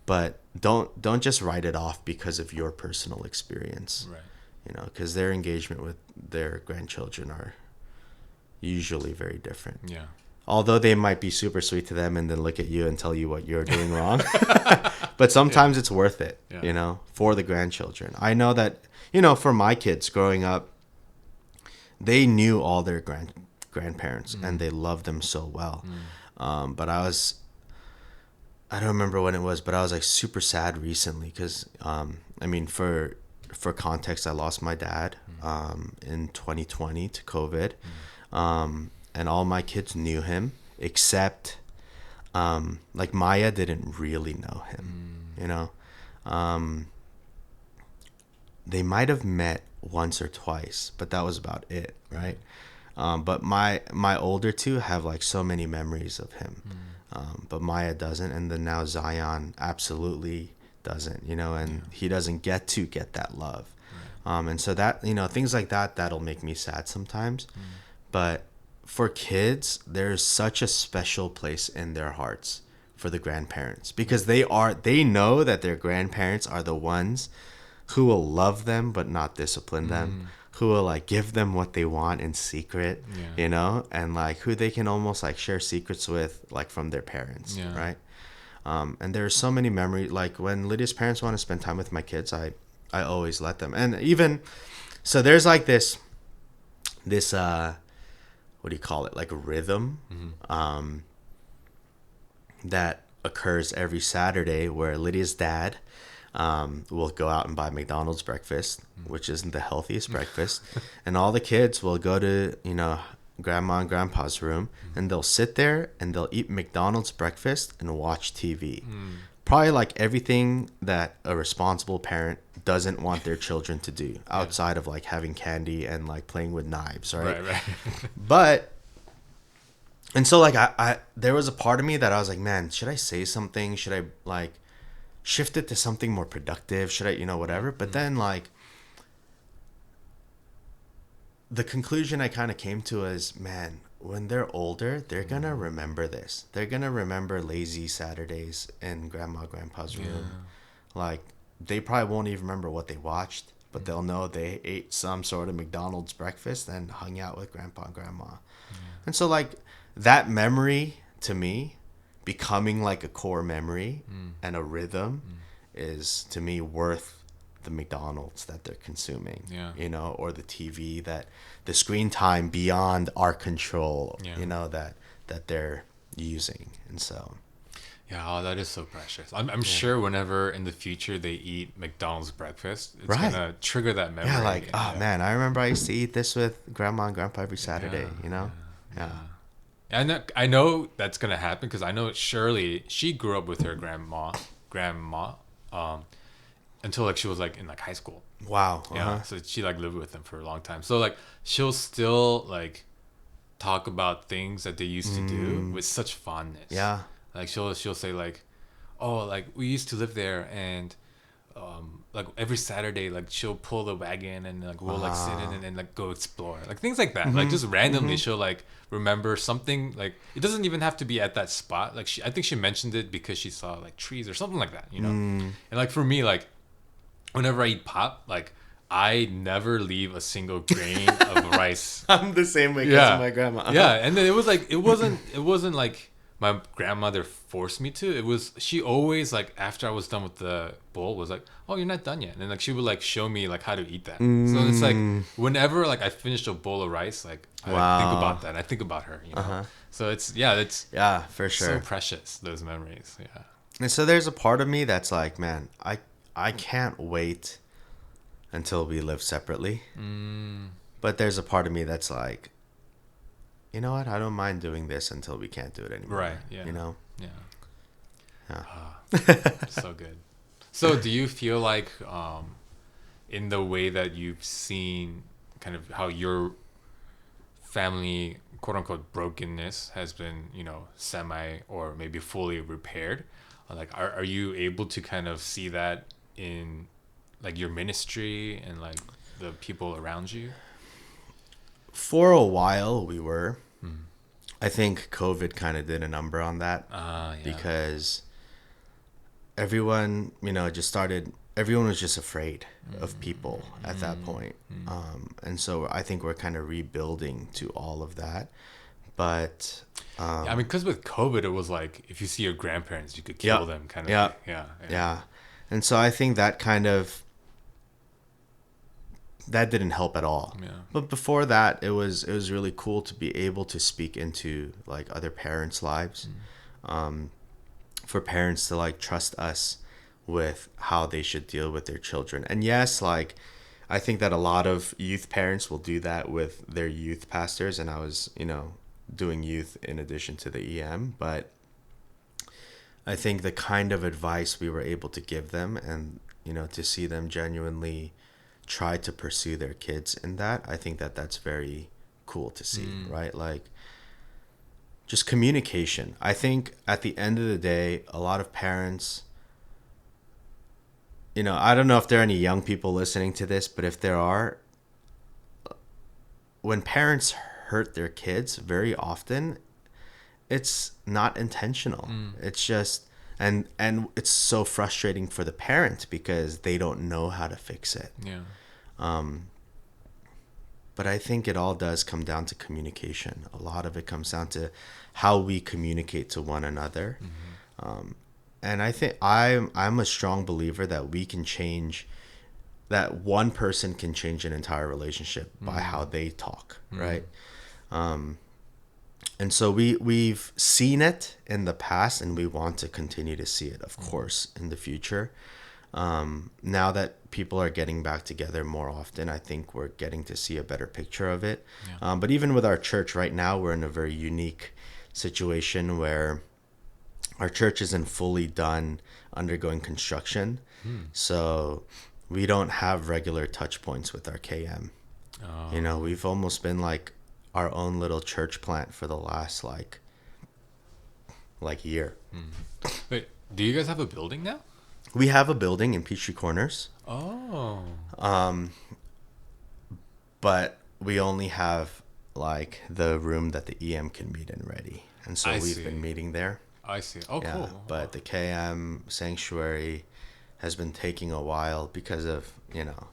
But don't just write it off because of your personal experience. Because their engagement with their grandchildren are usually very different. Although they might be super sweet to them and then look at you and tell you what you're doing wrong. But sometimes it's worth it, for the grandchildren. I know that, for my kids growing up, they knew all their grandparents and they loved them so well. But I don't remember when it was, but I was like super sad recently because, I mean, for context, I lost my dad in 2020 to COVID. And all my kids knew him except like Maya didn't really know him. They might have met once or twice, but that was about it, right? But my older two have like so many memories of him, but Maya doesn't, and then now Zion absolutely doesn't, you know, and he doesn't get that love, and so that, you know, things like that, that'll make me sad sometimes, but for kids, there's such a special place in their hearts for the grandparents, because they know that their grandparents are the ones who will love them but not discipline them, who will like give them what they want in secret, you know, and like who they can almost like share secrets with, like from their parents, right? And there's so many memories. Like when Lydia's parents want to spend time with my kids, I always let them. And even so, there's like this what do you call it? Like a rhythm, that occurs every Saturday where Lydia's dad will go out and buy McDonald's breakfast, which isn't the healthiest breakfast, and all the kids will go to, you know, grandma and grandpa's room, and they'll sit there and they'll eat McDonald's breakfast and watch TV. Probably like everything that a responsible parent doesn't want their children to do, outside of like having candy and like playing with knives, right? Right. But and so like I there was a part of me that I was like, man, should I say something? Should I like shift it to something more productive? Should I, you know, whatever? But then like the conclusion I kind of came to is, man, when they're older, they're gonna remember this. They're gonna remember lazy Saturdays in grandma grandpa's room. Like they probably won't even remember what they watched, but they'll know they ate some sort of McDonald's breakfast and hung out with grandpa and grandma. And so like that memory, to me, becoming like a core memory and a rhythm is, to me, worth the McDonald's that they're consuming, you know, or the TV, that the screen time beyond our control, you know, that they're using. And so that is so precious. I'm sure whenever in the future they eat McDonald's breakfast, it's gonna trigger that memory. Like, oh man, I remember I used to eat this with grandma and grandpa every Saturday, you know. And I know that's gonna happen, because I know Shirley, she grew up with her grandma, until like she was like in like high school. Wow. So she like lived with them for a long time. So like she'll still like talk about things that they used to do with such fondness. Like she'll say like, oh, like we used to live there, and like every Saturday, like she'll pull the wagon and like we'll like sit in and like go explore, like things like that. Like just randomly she'll like remember something. Like it doesn't even have to be at that spot. Like I think she mentioned it because she saw like trees or something like that, you know. And like for me, like whenever I eat pop, like I never leave a single grain of rice. I'm the same way because of my grandma. And then it was like it wasn't like my grandmother forced me to. It was, she always, like after I was done with the bowl, was like, oh, you're not done yet. And then like she would like show me like how to eat that. So it's like whenever like I finished a bowl of rice, like I think about that. I think about her, you know. So it's for sure, so precious, those memories. And so there's a part of me that's like, man, I can't wait until we live separately. But there's a part of me that's like, you know what? I don't mind doing this until we can't do it anymore. Right. Yeah. You know? So good. So do you feel like in the way that you've seen kind of how your family, quote unquote, brokenness has been, you know, semi or maybe fully repaired, like are you able to kind of see that in like your ministry and like the people around you? For a while we were. I think COVID kind of did a number on that, because everyone, you know, everyone was just afraid of people at that point. And so I think we're kind of rebuilding to all of that. But I mean, because with COVID, it was like if you see your grandparents, you could kill them, kind of. Yeah. And so I think that kind of, that didn't help at all. But before that, it was really cool to be able to speak into like other parents' lives, for parents to like trust us with how they should deal with their children. And yes, like I think that a lot of youth parents will do that with their youth pastors, and I was, you know, doing youth in addition to the EM, but I think the kind of advice we were able to give them, and, you know, to see them genuinely try to pursue their kids in that, I think that that's very cool to see, right? Like, just communication. I think at the end of the day, a lot of parents, I don't know if there are any young people listening to this, but if there are, when parents hurt their kids, very often it's not intentional. It's just, and it's so frustrating for the parent because they don't know how to fix it. Yeah. But I think it all does come down to communication. A lot of it comes down to how we communicate to one another. And I think I'm a strong believer that we can change, that one person can change an entire relationship by how they talk, right? And so we've seen it in the past, and we want to continue to see it, of course, in the future. Now that people are getting back together more often, I think we're getting to see a better picture of it. Yeah. But even with our church right now, we're in a very unique situation where our church isn't fully done undergoing construction. So we don't have regular touch points with our KM. We've almost been like our own little church plant for the last like year. Wait, do you guys have a building now? We have a building in Peachtree Corners. Oh. But we only have like the room that the EM can meet in ready. And so we've been meeting there. I see. Oh, yeah, cool. But the KM sanctuary has been taking a while because of,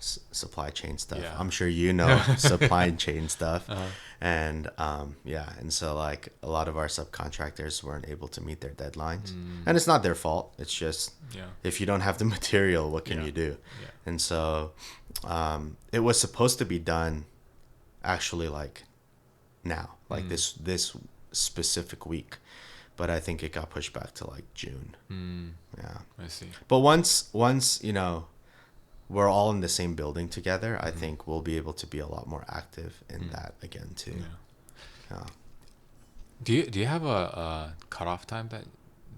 supply chain stuff. Yeah. I'm sure supply chain stuff. And and so like a lot of our subcontractors weren't able to meet their deadlines. And it's not their fault. It's just if you don't have the material, what can you do? Yeah. And so it was supposed to be done actually like now, like this specific week. But I think it got pushed back to like June. Yeah. I see. But once we're all in the same building together, I think we'll be able to be a lot more active in that again too. Yeah. Do you have a cutoff time that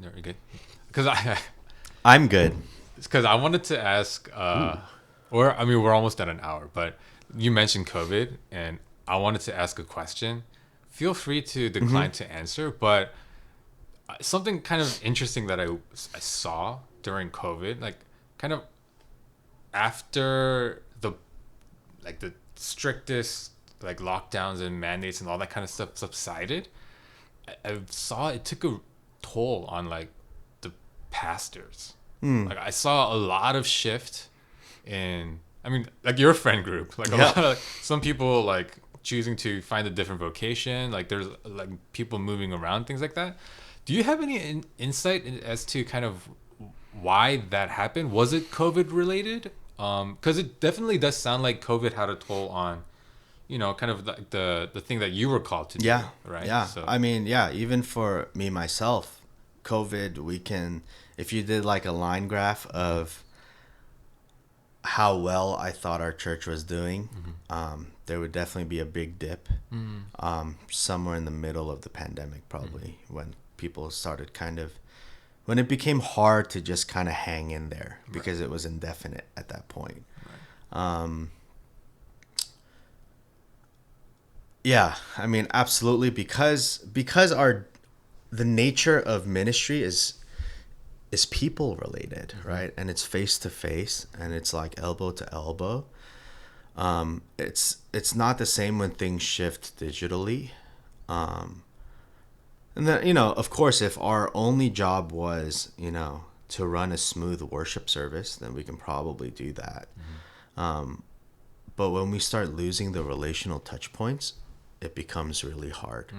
you're good? Because I'm good. Because I wanted to ask, we're almost at an hour, but you mentioned COVID, and I wanted to ask a question. Feel free to decline to answer, but something kind of interesting that I saw during COVID, like kind of after the strictest like lockdowns and mandates and all that kind of stuff subsided, I saw it took a toll on like the pastors. Like I saw a lot of shift in, like your friend group, like a lot of some people like choosing to find a different vocation, like there's like people moving around, things like that. Do you have any insight as to kind of why that happened? Was it COVID related? Because it definitely does sound like COVID had a toll on, kind of like the thing that you were called to do, right? Yeah. So. Even for me, myself, COVID, if you did like a line graph of how well I thought our church was doing, there would definitely be a big dip somewhere in the middle of the pandemic, probably, when people started when it became hard to just kind of hang in there because it was indefinite at that point. Absolutely, because the nature of ministry is people related, right? And it's face to face, and it's like elbow to elbow. It's not the same when things shift digitally. And then, of course, if our only job was, to run a smooth worship service, then we can probably do that. But when we start losing the relational touch points, it becomes really hard.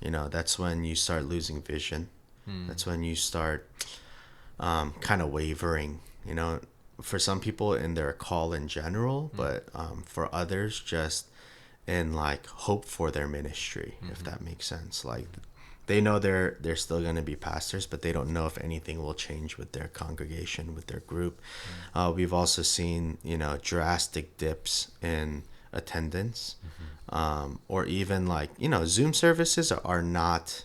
That's when you start losing vision. That's when you start kind of wavering, for some people in their call in general, but for others, just in like hope for their ministry, if that makes sense. Like, they know they're still going to be pastors, but they don't know if anything will change with their congregation, with their group. We've also seen, drastic dips in attendance, or even like, Zoom services are not,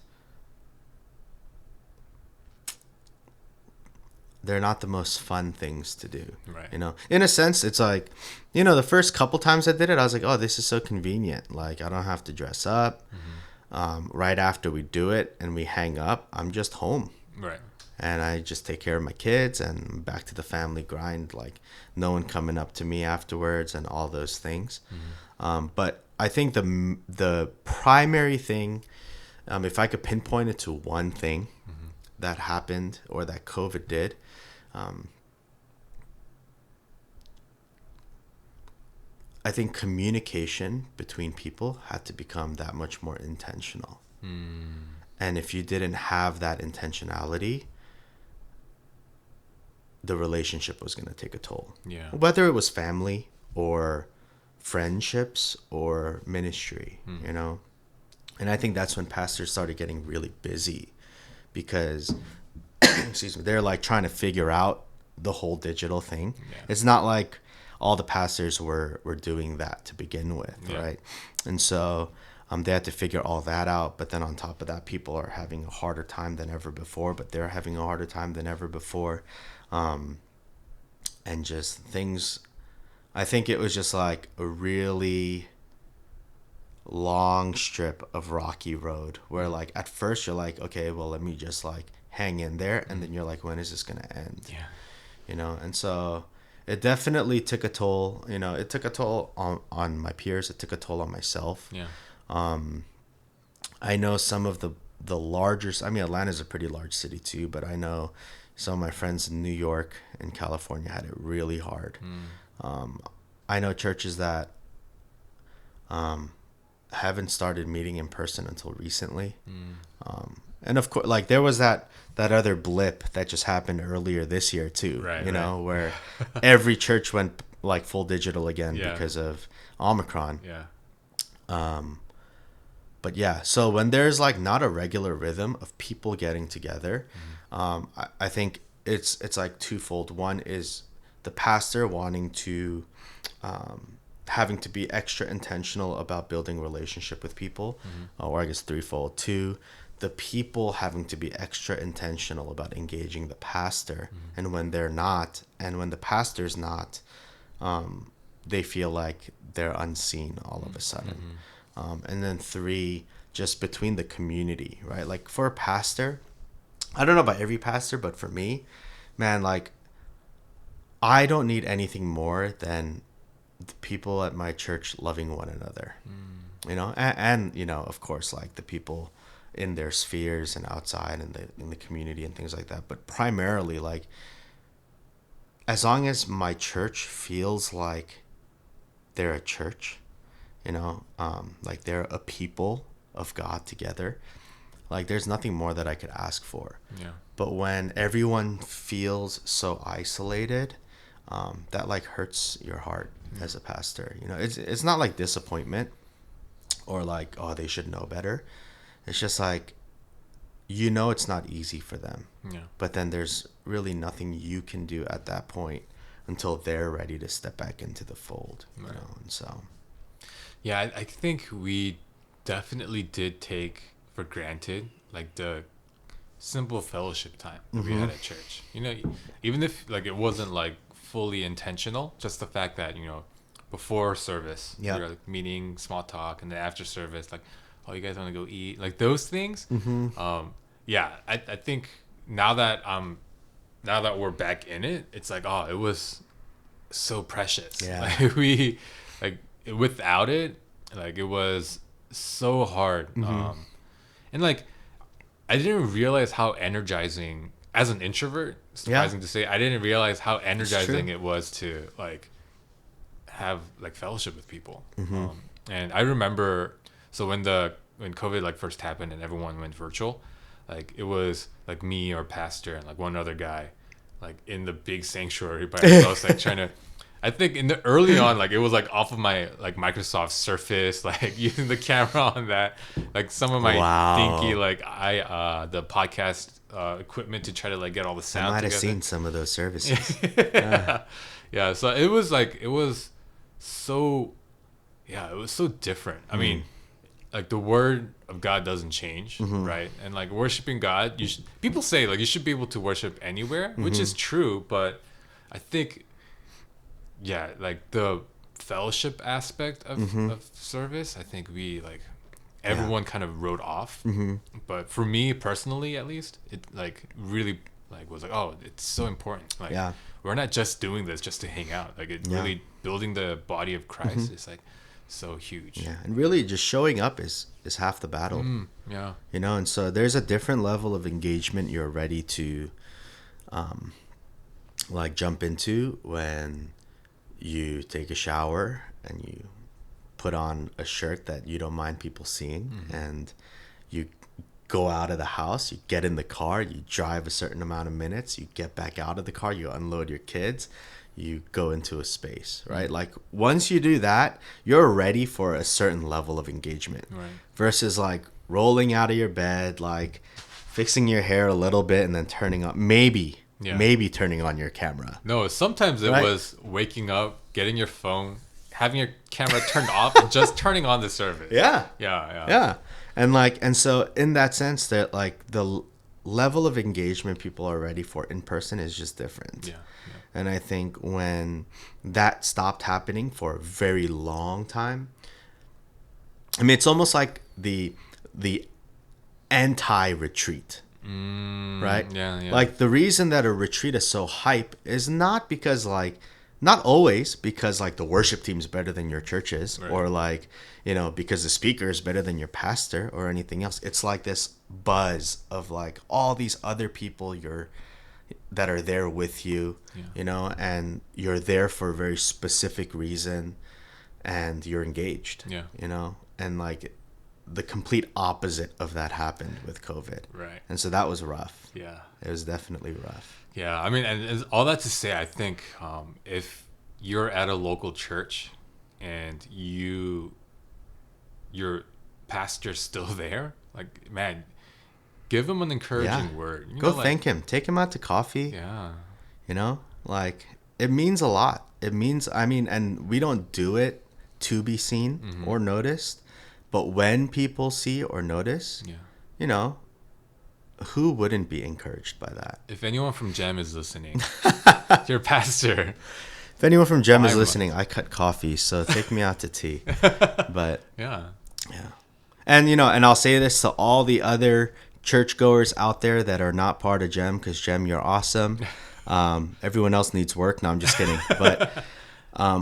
they're not the most fun things to do. Right. You know, in a sense, it's like, you know, the first couple times I did it, I was like, oh, this is so convenient. Like, I don't have to dress up. Right after we do it and we hang up, I'm just home. Right. And I just take care of my kids and back to the family grind. Like, no one coming up to me afterwards and all those things. But I think the primary thing, if I could pinpoint it to one thing that happened or that COVID did, I think communication between people had to become that much more intentional. And if you didn't have that intentionality, the relationship was going to take a toll. Yeah. Whether it was family or friendships or ministry, you know? And I think that's when pastors started getting really busy because, excuse me, they're like trying to figure out the whole digital thing. Yeah. It's not like all the pastors were doing that to begin with, right? And so they had to figure all that out. But then on top of that, people are having a harder time than ever before, but they're having a harder time than ever before. And just things, I think it was just like a really long strip of rocky road where like at first you're like, okay, well, let me just like hang in there. And then you're like, when is this going to end? Yeah. You know? And so it definitely took a toll, you know, it took a toll on my peers. It took a toll on myself. Yeah. I know some of the larger, I mean, Atlanta's a pretty large city too, but I know some of my friends in New York and California had it really hard. I know churches that haven't started meeting in person until recently. And of course, like there was that other blip that just happened earlier this year too, right, you know, where every church went like full digital again because of Omicron. Yeah. But yeah, so when there's like not a regular rhythm of people getting together, I think it's like twofold. One is the pastor wanting to, having to be extra intentional about building relationship with people, or I guess threefold. Two, the people having to be extra intentional about engaging the pastor, and when they're not, and when the pastor's not, they feel like they're unseen all of a sudden. And then three, just between the community, right? Like for a pastor, I don't know about every pastor, but for me, man, like I don't need anything more than the people at my church loving one another, you know, and you know, of course, like the people in their spheres and outside in the community and things like that. But primarily, like, as long as my church feels like they're a church, you know, like they're a people of God together, like there's nothing more that I could ask for. Yeah. But when everyone feels so isolated, that like hurts your heart as a pastor. You know, it's not like disappointment or like, oh, they should know better. It's just like, you know, it's not easy for them. Yeah. But then there's really nothing you can do at that point until they're ready to step back into the fold. Right. You know, and so. Yeah, I think we definitely did take for granted like the simple fellowship time that we had at church. You know, even if like it wasn't like fully intentional, just the fact that, you know, before service, we were like meeting, small talk, and then after service, like, oh, you guys want to go eat? Like those things. Yeah, I think now that we're back in it, it's like, oh, it was so precious. Yeah. Like we, like without it, like it was so hard. And like I didn't realize how energizing, as an introvert, surprising to say, I didn't realize how energizing it was to like have like fellowship with people. And I remember, so when COVID like first happened and everyone went virtual, like it was like me or pastor and like one other guy like in the big sanctuary by ourselves, like trying to, I think in the early on, like it was like off of my like Microsoft Surface, like using the camera on that, like some of my dinky like the podcast equipment to try to like get all the sound. I might together. have seen some of those services. Yeah, so it was so different. I mean, like the word of God doesn't change, right? And like worshiping God, people say like you should be able to worship anywhere, which is true, but I think yeah, like the fellowship aspect of service, I think we like everyone kind of wrote off. But for me personally, at least, it like really like was like, oh, it's so important. Like we're not just doing this just to hang out. Like it really building the body of Christ is like so huge. Yeah, and really just showing up is half the battle. Yeah. You know, and so there's a different level of engagement you're ready to like jump into when you take a shower and you put on a shirt that you don't mind people seeing, and you go out of the house, you get in the car, you drive a certain amount of minutes, you get back out of the car, you unload your kids, you go into a space, right? Like once you do that, you're ready for a certain level of engagement, Right. versus like rolling out of your bed, like fixing your hair a little bit and then turning on, maybe turning on your camera. No, sometimes it Right? was waking up, getting your phone, having your camera turned off, and just turning on the service. Yeah. Yeah. And like, and so in that sense that like the level of engagement people are ready for in person is just different. Yeah. And I think when that stopped happening for a very long time, I mean, it's almost like the anti-retreat, right? Yeah. Like the reason that a retreat is so hype is not because like, not always because like the worship team is better than your churches, Right. or like, you know, because the speaker is better than your pastor or anything else. It's like this buzz of like all these other people that are there with you, you know, and you're there for a very specific reason, and you're engaged, you know, and like the complete opposite of that happened with COVID. Right. And so that was rough. Yeah. It was definitely rough. Yeah. I mean, and all that to say, I think if you're at a local church and your pastor's still there, like, man, give him an encouraging word. You Go know, thank him. Take him out to coffee. Yeah. You know, like it means a lot. It means, I mean, and we don't do it to be seen or noticed, but when people see or notice, you know, who wouldn't be encouraged by that? If anyone from GEM is listening, your pastor. If anyone from GEM is listening, I cut coffee, so take me out to tea. But Yeah. And, you know, and I'll say this to all the other churchgoers out there that are not part of GEM, because GEM, you're awesome. Everyone else needs work. No, I'm just kidding. But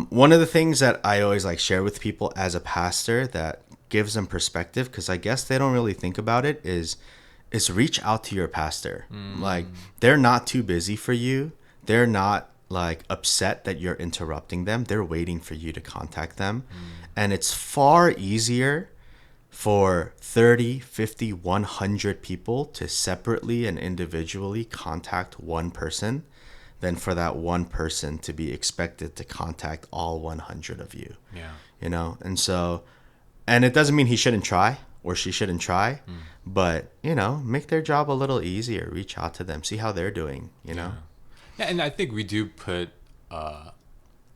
one of the things that I always like share with people as a pastor that gives them perspective, because I guess they don't really think about it, is reach out to your pastor. Like, they're not too busy for you. They're not like upset that you're interrupting them. They're waiting for you to contact them. And it's far easier for 30, 50, 100 people to separately and individually contact one person than for that one person to be expected to contact all 100 of you. Yeah. You know? And so, and it doesn't mean he shouldn't try or she shouldn't try, but, you know, make their job a little easier. Reach out to them, see how they're doing, you know? Yeah, and I think we do put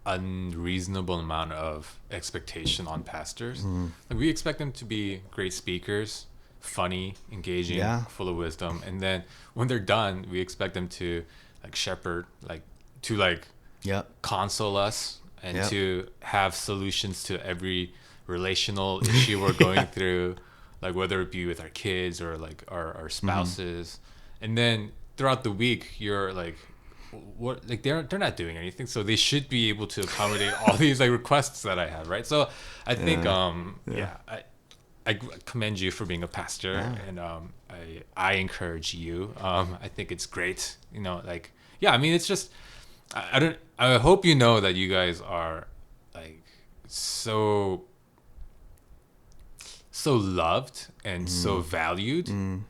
unreasonable amount of expectation on pastors. Like we expect them to be great speakers, funny, engaging, full of wisdom, and then when they're done, we expect them to like shepherd, like to like console us and to have solutions to every relational issue we're going through, like whether it be with our kids or like our spouses. And then throughout the week, you're like, what, like they're not doing anything, so they should be able to accommodate all these like requests that I have, right? So I think I commend you for being a pastor, and I encourage you. I think it's great, you know, like I mean, it's just I hope you know that you guys are like so loved and so valued in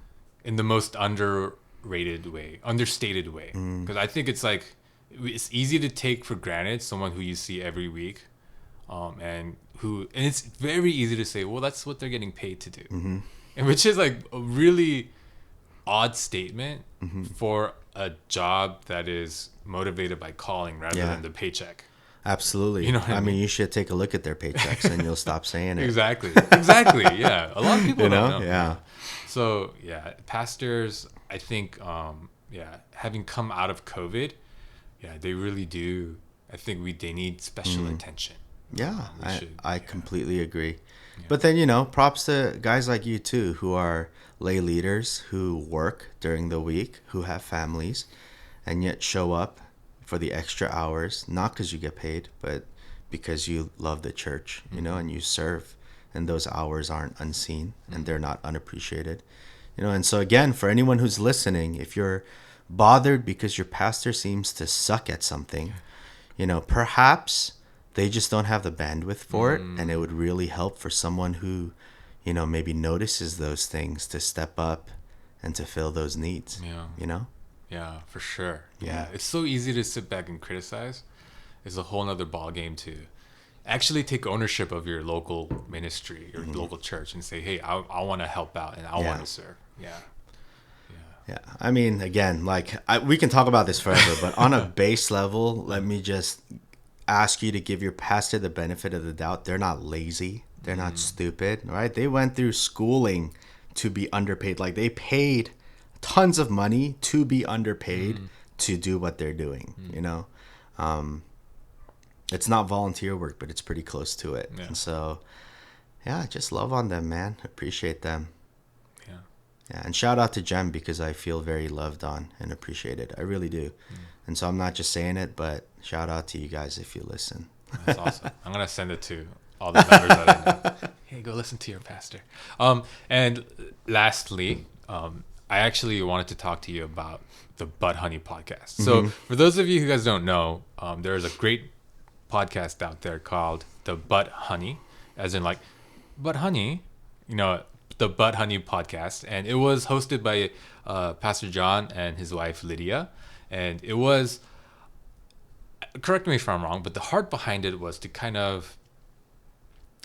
the most understated way, because I think it's like it's easy to take for granted someone who you see every week, and it's very easy to say, well, that's what they're getting paid to do, and which is like a really odd statement for a job that is motivated by calling rather than the paycheck. Absolutely. You know what I mean? You should take a look at their paychecks and you'll stop saying it. Exactly. Yeah, a lot of people don't know. Yeah. So yeah, pastors, I think, having come out of COVID, yeah, they really do. I think they need special attention. Yeah, I completely agree. Yeah. But then, props to guys like you too, who are lay leaders, who work during the week, who have families, and yet show up for the extra hours, not because you get paid, but because you love the church, and you serve, and those hours aren't unseen and they're not unappreciated. And so again, for anyone who's listening, if you're bothered because your pastor seems to suck at something, perhaps they just don't have the bandwidth for it, and it would really help for someone who, maybe notices those things to step up and to fill those needs. Yeah, for sure. Yeah, it's so easy to sit back and criticize. It's a whole nother ballgame to actually take ownership of your local ministry, your local church, and say, hey, I want to help out and I want to serve. Yeah. Again, we can talk about this forever, but on a base level, let me just ask you to give your pastor the benefit of the doubt. They're not lazy. They're not stupid, right? They went through schooling to be underpaid. Like, they paid tons of money to be underpaid to do what they're doing. It's not volunteer work, but it's pretty close to it. And so just love on them, man. Appreciate them. Yeah, and shout out to Jem, because I feel very loved on and appreciated. I really do. And so I'm not just saying it, but shout out to you guys if you listen. That's awesome. I'm gonna send it to all the members that I know. Hey, go listen to your pastor. And lastly, I actually wanted to talk to you about the But Honey podcast. So for those of you who guys don't know, there is a great podcast out there called the But Honey, as in like But Honey, the But Honey podcast, and it was hosted by Pastor John and his wife Lydia, and it was, correct me if I'm wrong, but the heart behind it was to kind of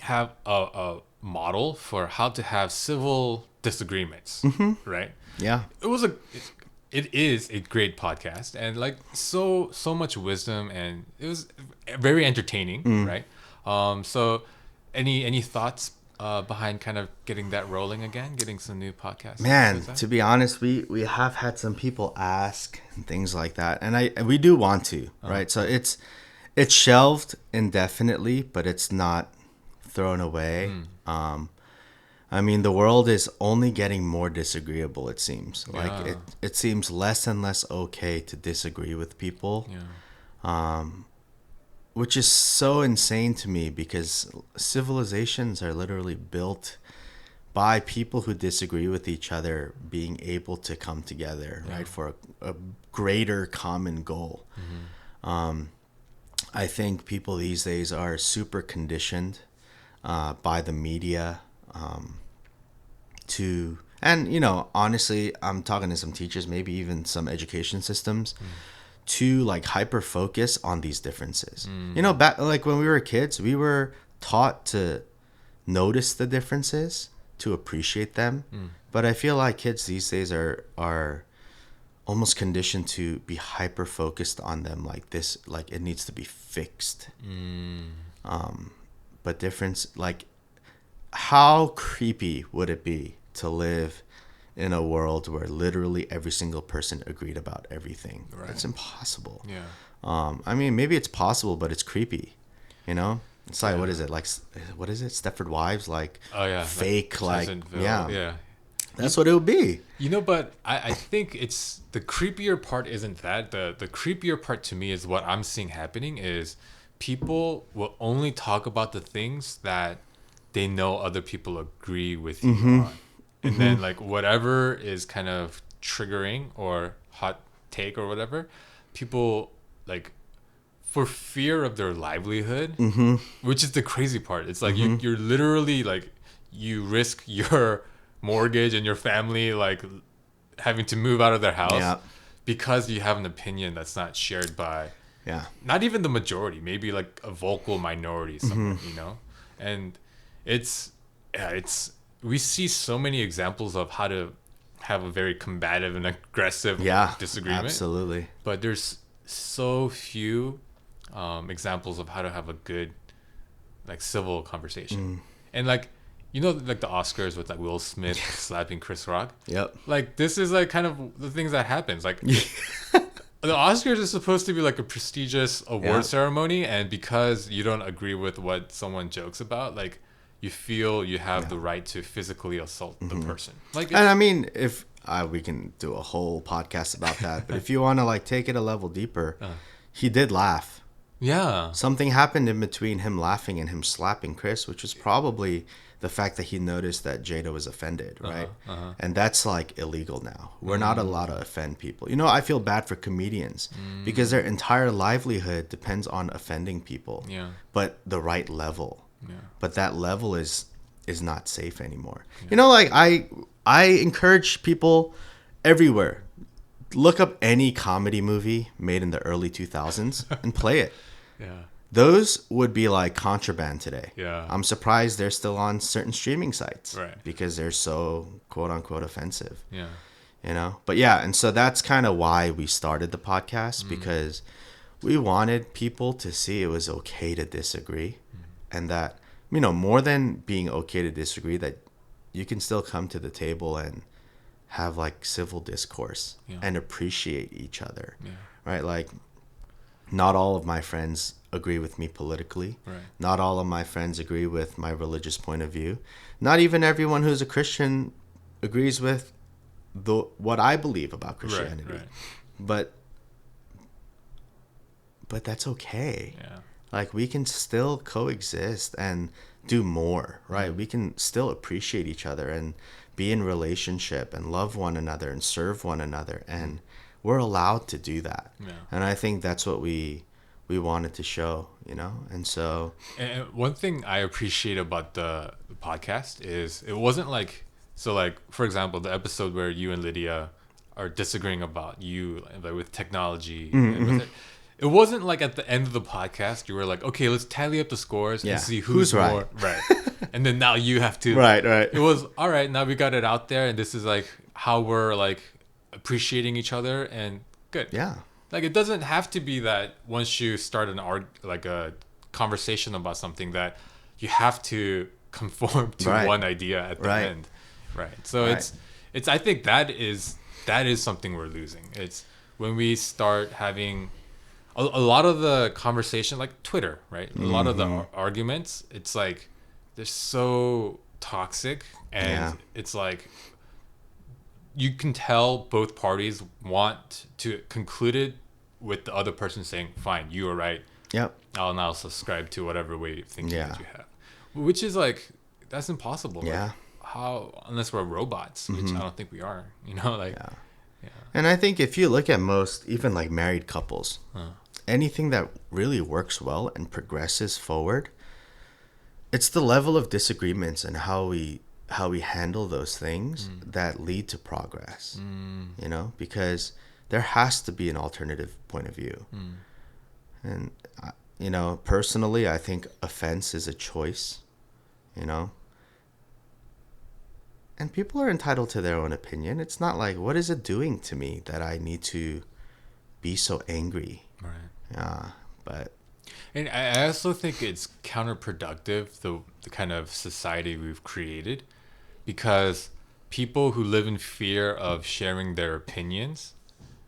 have a model for how to have civil disagreements, right? Yeah. It is a great podcast, and like so much wisdom, and it was very entertaining, right? So any thoughts behind kind of getting that rolling again, getting some new podcasts? Man, to be honest, we have had some people ask and things like that, and we do want to, right? So it's shelved indefinitely, but it's not thrown away. The world is only getting more disagreeable, it seems. Like it seems less and less okay to disagree with people. Which is so insane to me, because civilizations are literally built by people who disagree with each other being able to come together, right, for a greater common goal. I think people these days are super conditioned by the media honestly, I'm talking to some teachers, maybe even some education systems, to like hyper focus on these differences. Back like when we were kids, we were taught to notice the differences, to appreciate them. But I feel like kids these days are almost conditioned to be hyper focused on them, like this, like it needs to be fixed. But difference, like, how creepy would it be to live in a world where literally every single person agreed about everything? Right. It's impossible. Maybe it's possible, but it's creepy. It's like, what is it? Like, what is it? Stepford Wives? Like, fake, like, That's what it would be. But I think it's the creepier part isn't that. The creepier part to me is what I'm seeing happening is people will only talk about the things that they know other people agree with you on. And then like whatever is kind of triggering or hot take or whatever, people like for fear of their livelihood, which is the crazy part. It's like you're literally like, you risk your mortgage and your family like having to move out of their house because you have an opinion that's not shared by not even the majority, maybe like a vocal minority somewhere, and it's we see so many examples of how to have a very combative and aggressive disagreement. Absolutely. But there's so few examples of how to have a good like civil conversation. And like like the Oscars with like Will Smith slapping Chris Rock. Yep. Like this is like kind of the things that happens. Like the Oscars is supposed to be like a prestigious award ceremony, and because you don't agree with what someone jokes about, like you feel you have the right to physically assault the person. Like, And I mean, if we can do a whole podcast about that, but if you want to like take it a level deeper, he did laugh. yeah, Something happened in between him laughing and him slapping Chris, which was probably the fact that he noticed that Jada was offended, right? And that's like illegal now. We're not allowed to offend people. You know, I feel bad for comedians because their entire livelihood depends on offending people. Yeah. But the right level. Yeah. But that level is not safe anymore. Yeah. You know, like I encourage people everywhere, look up any comedy movie made in the early 2000s and play it. Yeah. Those would be like contraband today. Yeah. I'm surprised they're still on certain streaming sites. Right. Because they're so quote unquote offensive. Yeah. You know? But yeah, and so that's kind of why we started the podcast, because we wanted people to see it was okay to disagree, and that, you know, more than being okay to disagree, that you can still come to the table and have like civil discourse and appreciate each other. Yeah. Right? Like, not all of my friends agree with me politically. Right. Not all of my friends agree with my religious point of view. Not even everyone who's a Christian agrees with what I believe about Christianity. Right. But that's okay. Yeah. Like, we can still coexist and do more, right? We can still appreciate each other and be in relationship and love one another and serve one another, and we're allowed to do that. Yeah. And I think that's what we wanted to show, you know? And so... And one thing I appreciate about the podcast is it wasn't like... So, like, for example, the episode where you and Lydia are disagreeing about like, with technology. And with it wasn't like at the end of the podcast, you were like, okay, let's tally up the scores and see who's right. more... Right. And then now you have to... Right. It was, all right, now we got it out there, and this is, like, how we're, like, appreciating each other, and good. Yeah. Like, it doesn't have to be that once you start a conversation about something that you have to conform to one idea at the end. Right. So it's I think that is something we're losing. It's when we start having a lot of the conversation, like Twitter, right? A lot of the arguments, it's like they're so toxic, and it's like you can tell both parties want to conclude it with the other person saying, fine, you are right. Yep. I'll now subscribe to whatever way of thinking that you have. Which is like, that's impossible. Yeah. Like, how, unless we're robots, which I don't think we are, you know, like. Yeah. And I think if you look at most, even like married couples, anything that really works well and progresses forward, it's the level of disagreements and how we handle those things that lead to progress, you know, because there has to be an alternative point of view. And, you know, personally, I think offense is a choice, you know, and people are entitled to their own opinion. It's not like, what is it doing to me that I need to be so angry? Right. But... And I also think it's counterproductive, the kind of society we've created, because people who live in fear of sharing their opinions,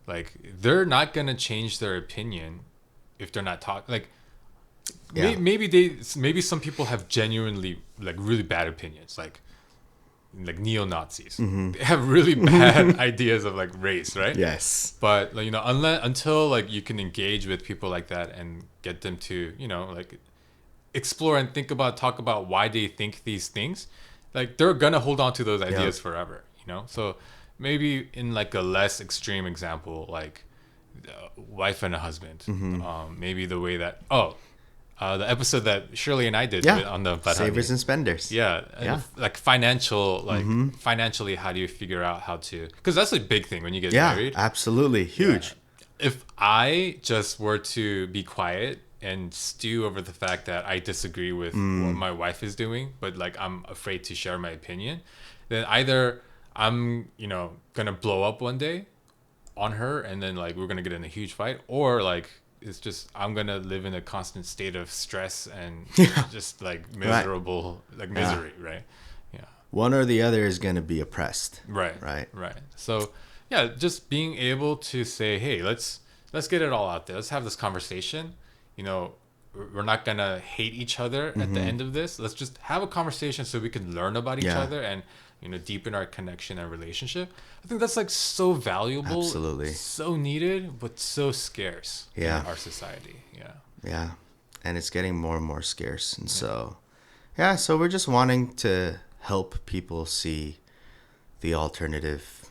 like, they're not going to change their opinion if they're not talking. Like, maybe some people have genuinely, like, really bad opinions, like neo-Nazis. They have really bad ideas of, like, race, right? Yes. But, like, you know, until like you can engage with people like that and get them to, you know, like, explore and talk about why they think these things, like, they're gonna hold on to those ideas forever, you know? So maybe in, like, a less extreme example, like wife and a husband, maybe the way that the episode that Shirley and I did on the savers and spenders. Like financially, how do you figure out how to? Because that's a big thing when you get married. Absolutely huge. If I just were to be quiet and stew over the fact that I disagree with what my wife is doing, but, like, I'm afraid to share my opinion, then either I'm, you know, gonna blow up one day on her, and then, like, we're gonna get in a huge fight, or, like, it's just I'm gonna live in a constant state of stress and just like miserable, like misery, right? Yeah. One or the other is gonna be oppressed. Right. Right. Right. So yeah, just being able to say, hey, let's get it all out there. Let's have this conversation. You know, we're not gonna hate each other at the end of this. Let's just have a conversation so we can learn about each other and, you know, deepen our connection and relationship. I think that's like so valuable, Absolutely, so needed, but so scarce in our society. Yeah, and it's getting more and more scarce, and so we're just wanting to help people see the alternative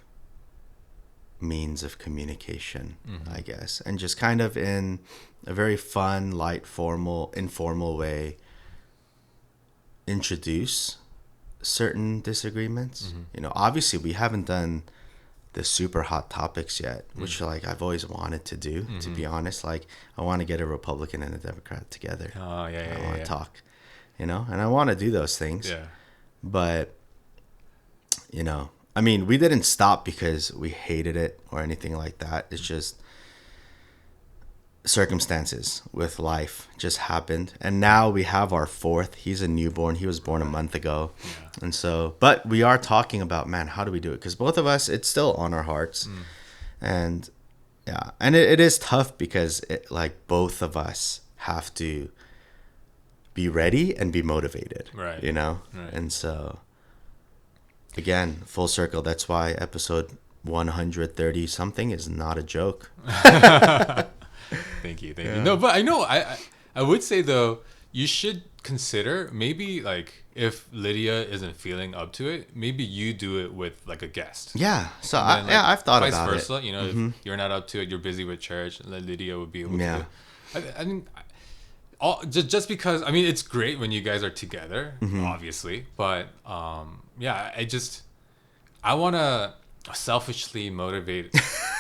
means of communication, I guess, and just kind of in a very fun, light, informal way introduce certain disagreements. You know, obviously we haven't done the super hot topics yet, which like I've always wanted to do, to be honest. Like I want to get a Republican and a Democrat together. Oh yeah, I want to talk, you know, and I want to do those things. Yeah. But, you know, I mean, we didn't stop because we hated it or anything like that. It's just circumstances with life just happened. And now we have our fourth. He's a newborn. He was born a month ago. Yeah. And so, but we are talking about, man, how do we do it? Because both of us, it's still on our hearts. And yeah, and it is tough because like both of us have to be ready and be motivated, right? You know? Right. And so, again, full circle. That's why episode 130 something is not a joke. Thank you. No, but I would say though, you should consider maybe like if Lydia isn't feeling up to it, maybe you do it with like a guest. Yeah. So I've thought about it. Vice versa, you know, if you're not up to it, you're busy with church, Lydia would be able to. I mean, just because I mean it's great when you guys are together, obviously, but I want to selfishly motivate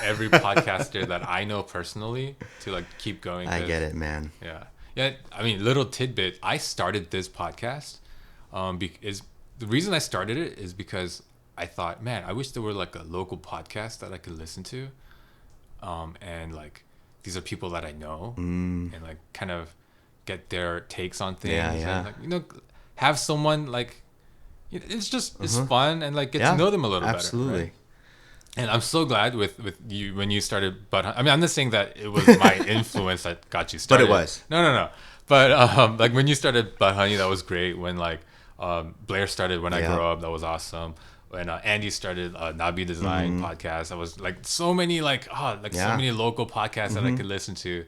every podcaster that I know personally to like keep going. I get it, man. Yeah. I mean, little tidbit. I started this podcast. Is the reason I started it is because I thought, man, I wish there were like a local podcast that I could listen to, and like these are people that I know, and like kind of get their takes on things. Yeah. And, like, you know, have someone like it's just it's fun and like get to know them a little absolutely. better. Right? And I'm so glad with you when you started Butt Hunt. I mean, I'm not saying that it was my influence that got you started. But it was. No. But like when you started Butt Hunting, that was great. When like Blair started When I Grow Up, that was awesome. When Andy started Nabi Design podcast, that was like so many so many local podcasts that I could listen to.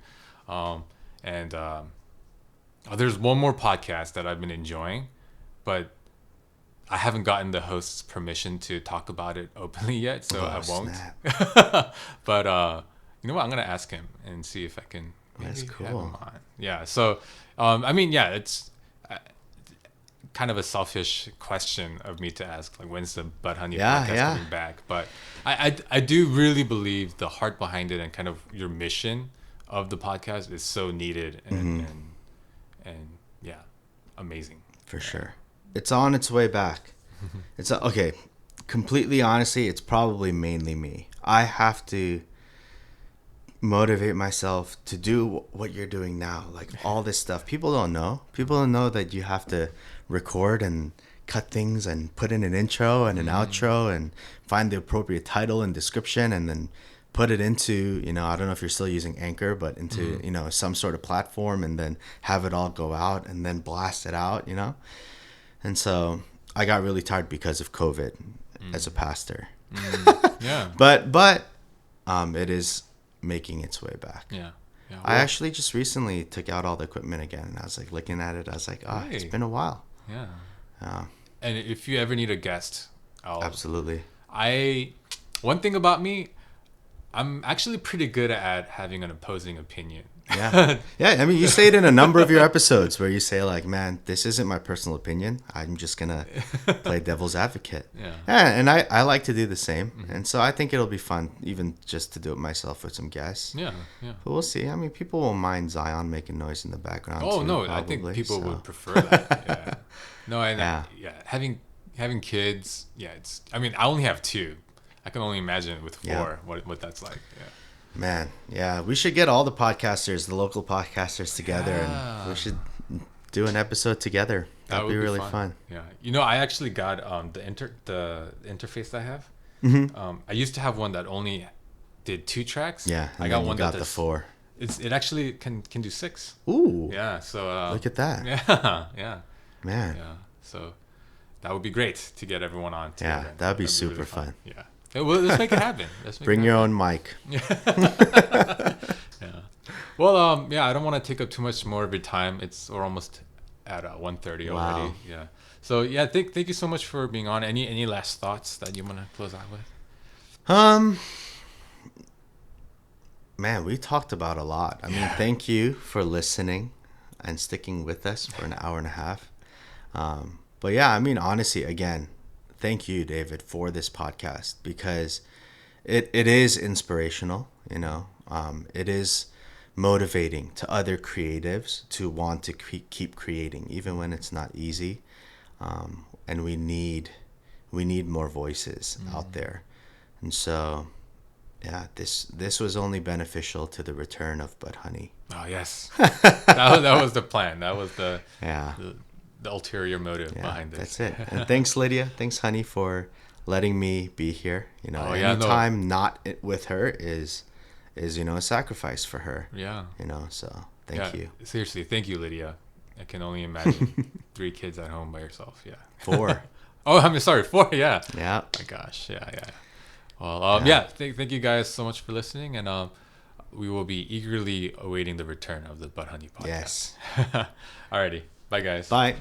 There's one more podcast that I've been enjoying, but I haven't gotten the host's permission to talk about it openly yet, so I won't. But you know what? I'm gonna ask him and see if I can maybe have him on. Yeah. So, I mean, yeah, it's kind of a selfish question of me to ask, like, when's the Butt Honey podcast coming back? But I do really believe the heart behind it and kind of your mission of the podcast is so needed and yeah, amazing. For sure. It's on its way back. It's okay. Completely honestly, it's probably mainly me. I have to motivate myself to do what you're doing now. Like all this stuff. People don't know. People don't know that you have to record and cut things and put in an intro and an outro and find the appropriate title and description and then put it into, you know, I don't know if you're still using Anchor, but into, you know, some sort of platform and then have it all go out and then blast it out, you know? And so I got really tired because of COVID as a pastor. Yeah. But it is making its way back. Yeah. Well, I actually just recently took out all the equipment again and I was like looking at it. I was like, it's been a while. Yeah. And if you ever need a guest, absolutely. One thing about me, I'm actually pretty good at having an opposing opinion. Yeah. I mean, you say it in a number of your episodes where you say like, man, this isn't my personal opinion. I'm just going to play devil's advocate. Yeah. And I like to do the same. And so I think it'll be fun even just to do it myself with some guests. Yeah. But we'll see. I mean, people won't mind Zion making noise in the background. Oh, too, no. probably, I think people would prefer that. Yeah. No, and having kids, I mean, I only have 2. I can only imagine with 4 what that's like. Man, yeah, we should get all the podcasters, the local podcasters together, and we should do an episode together. That That'd would be be really fun. fun. Yeah. I actually got the interface I have. I used to have one that only did 2 tracks. Yeah, I and got then you one got that the does 4. it actually can do 6. Ooh, Yeah. So look at that. Yeah. Yeah. Man. Yeah. So that would be great to get everyone on Yeah, together. that'd be really super fun. Yeah. Well, let's make it happen. Bring your own mic. Yeah. Well, yeah, I don't want to take up too much more of your time. We're almost at 1:30 Wow. already. Yeah. So yeah, thank you so much for being on. Any last thoughts that you want to close out with? Man, we talked about a lot. I mean, thank you for listening and sticking with us for an hour and a half. But yeah, I mean, honestly, again, thank you, David, for this podcast, because it is inspirational, you know. It is motivating to other creatives to want to keep creating, even when it's not easy. And we need more voices out there. And so, yeah, this was only beneficial to the return of Bud Honey. Oh yes, that was the plan. That was the ulterior motive behind this. That's it. And thanks, Lydia. Thanks, Honey, for letting me be here. You know, time not with her is a sacrifice for her. Yeah. You know, so thank you. Seriously, thank you, Lydia. I can only imagine 3 kids at home by yourself. Yeah. 4. Oh, I'm sorry, 4. Yeah. Yeah. Oh my gosh. Yeah. Well, thank you guys so much for listening, and we will be eagerly awaiting the return of the Bud Honey podcast. Yes. Alrighty. Bye, guys. Bye.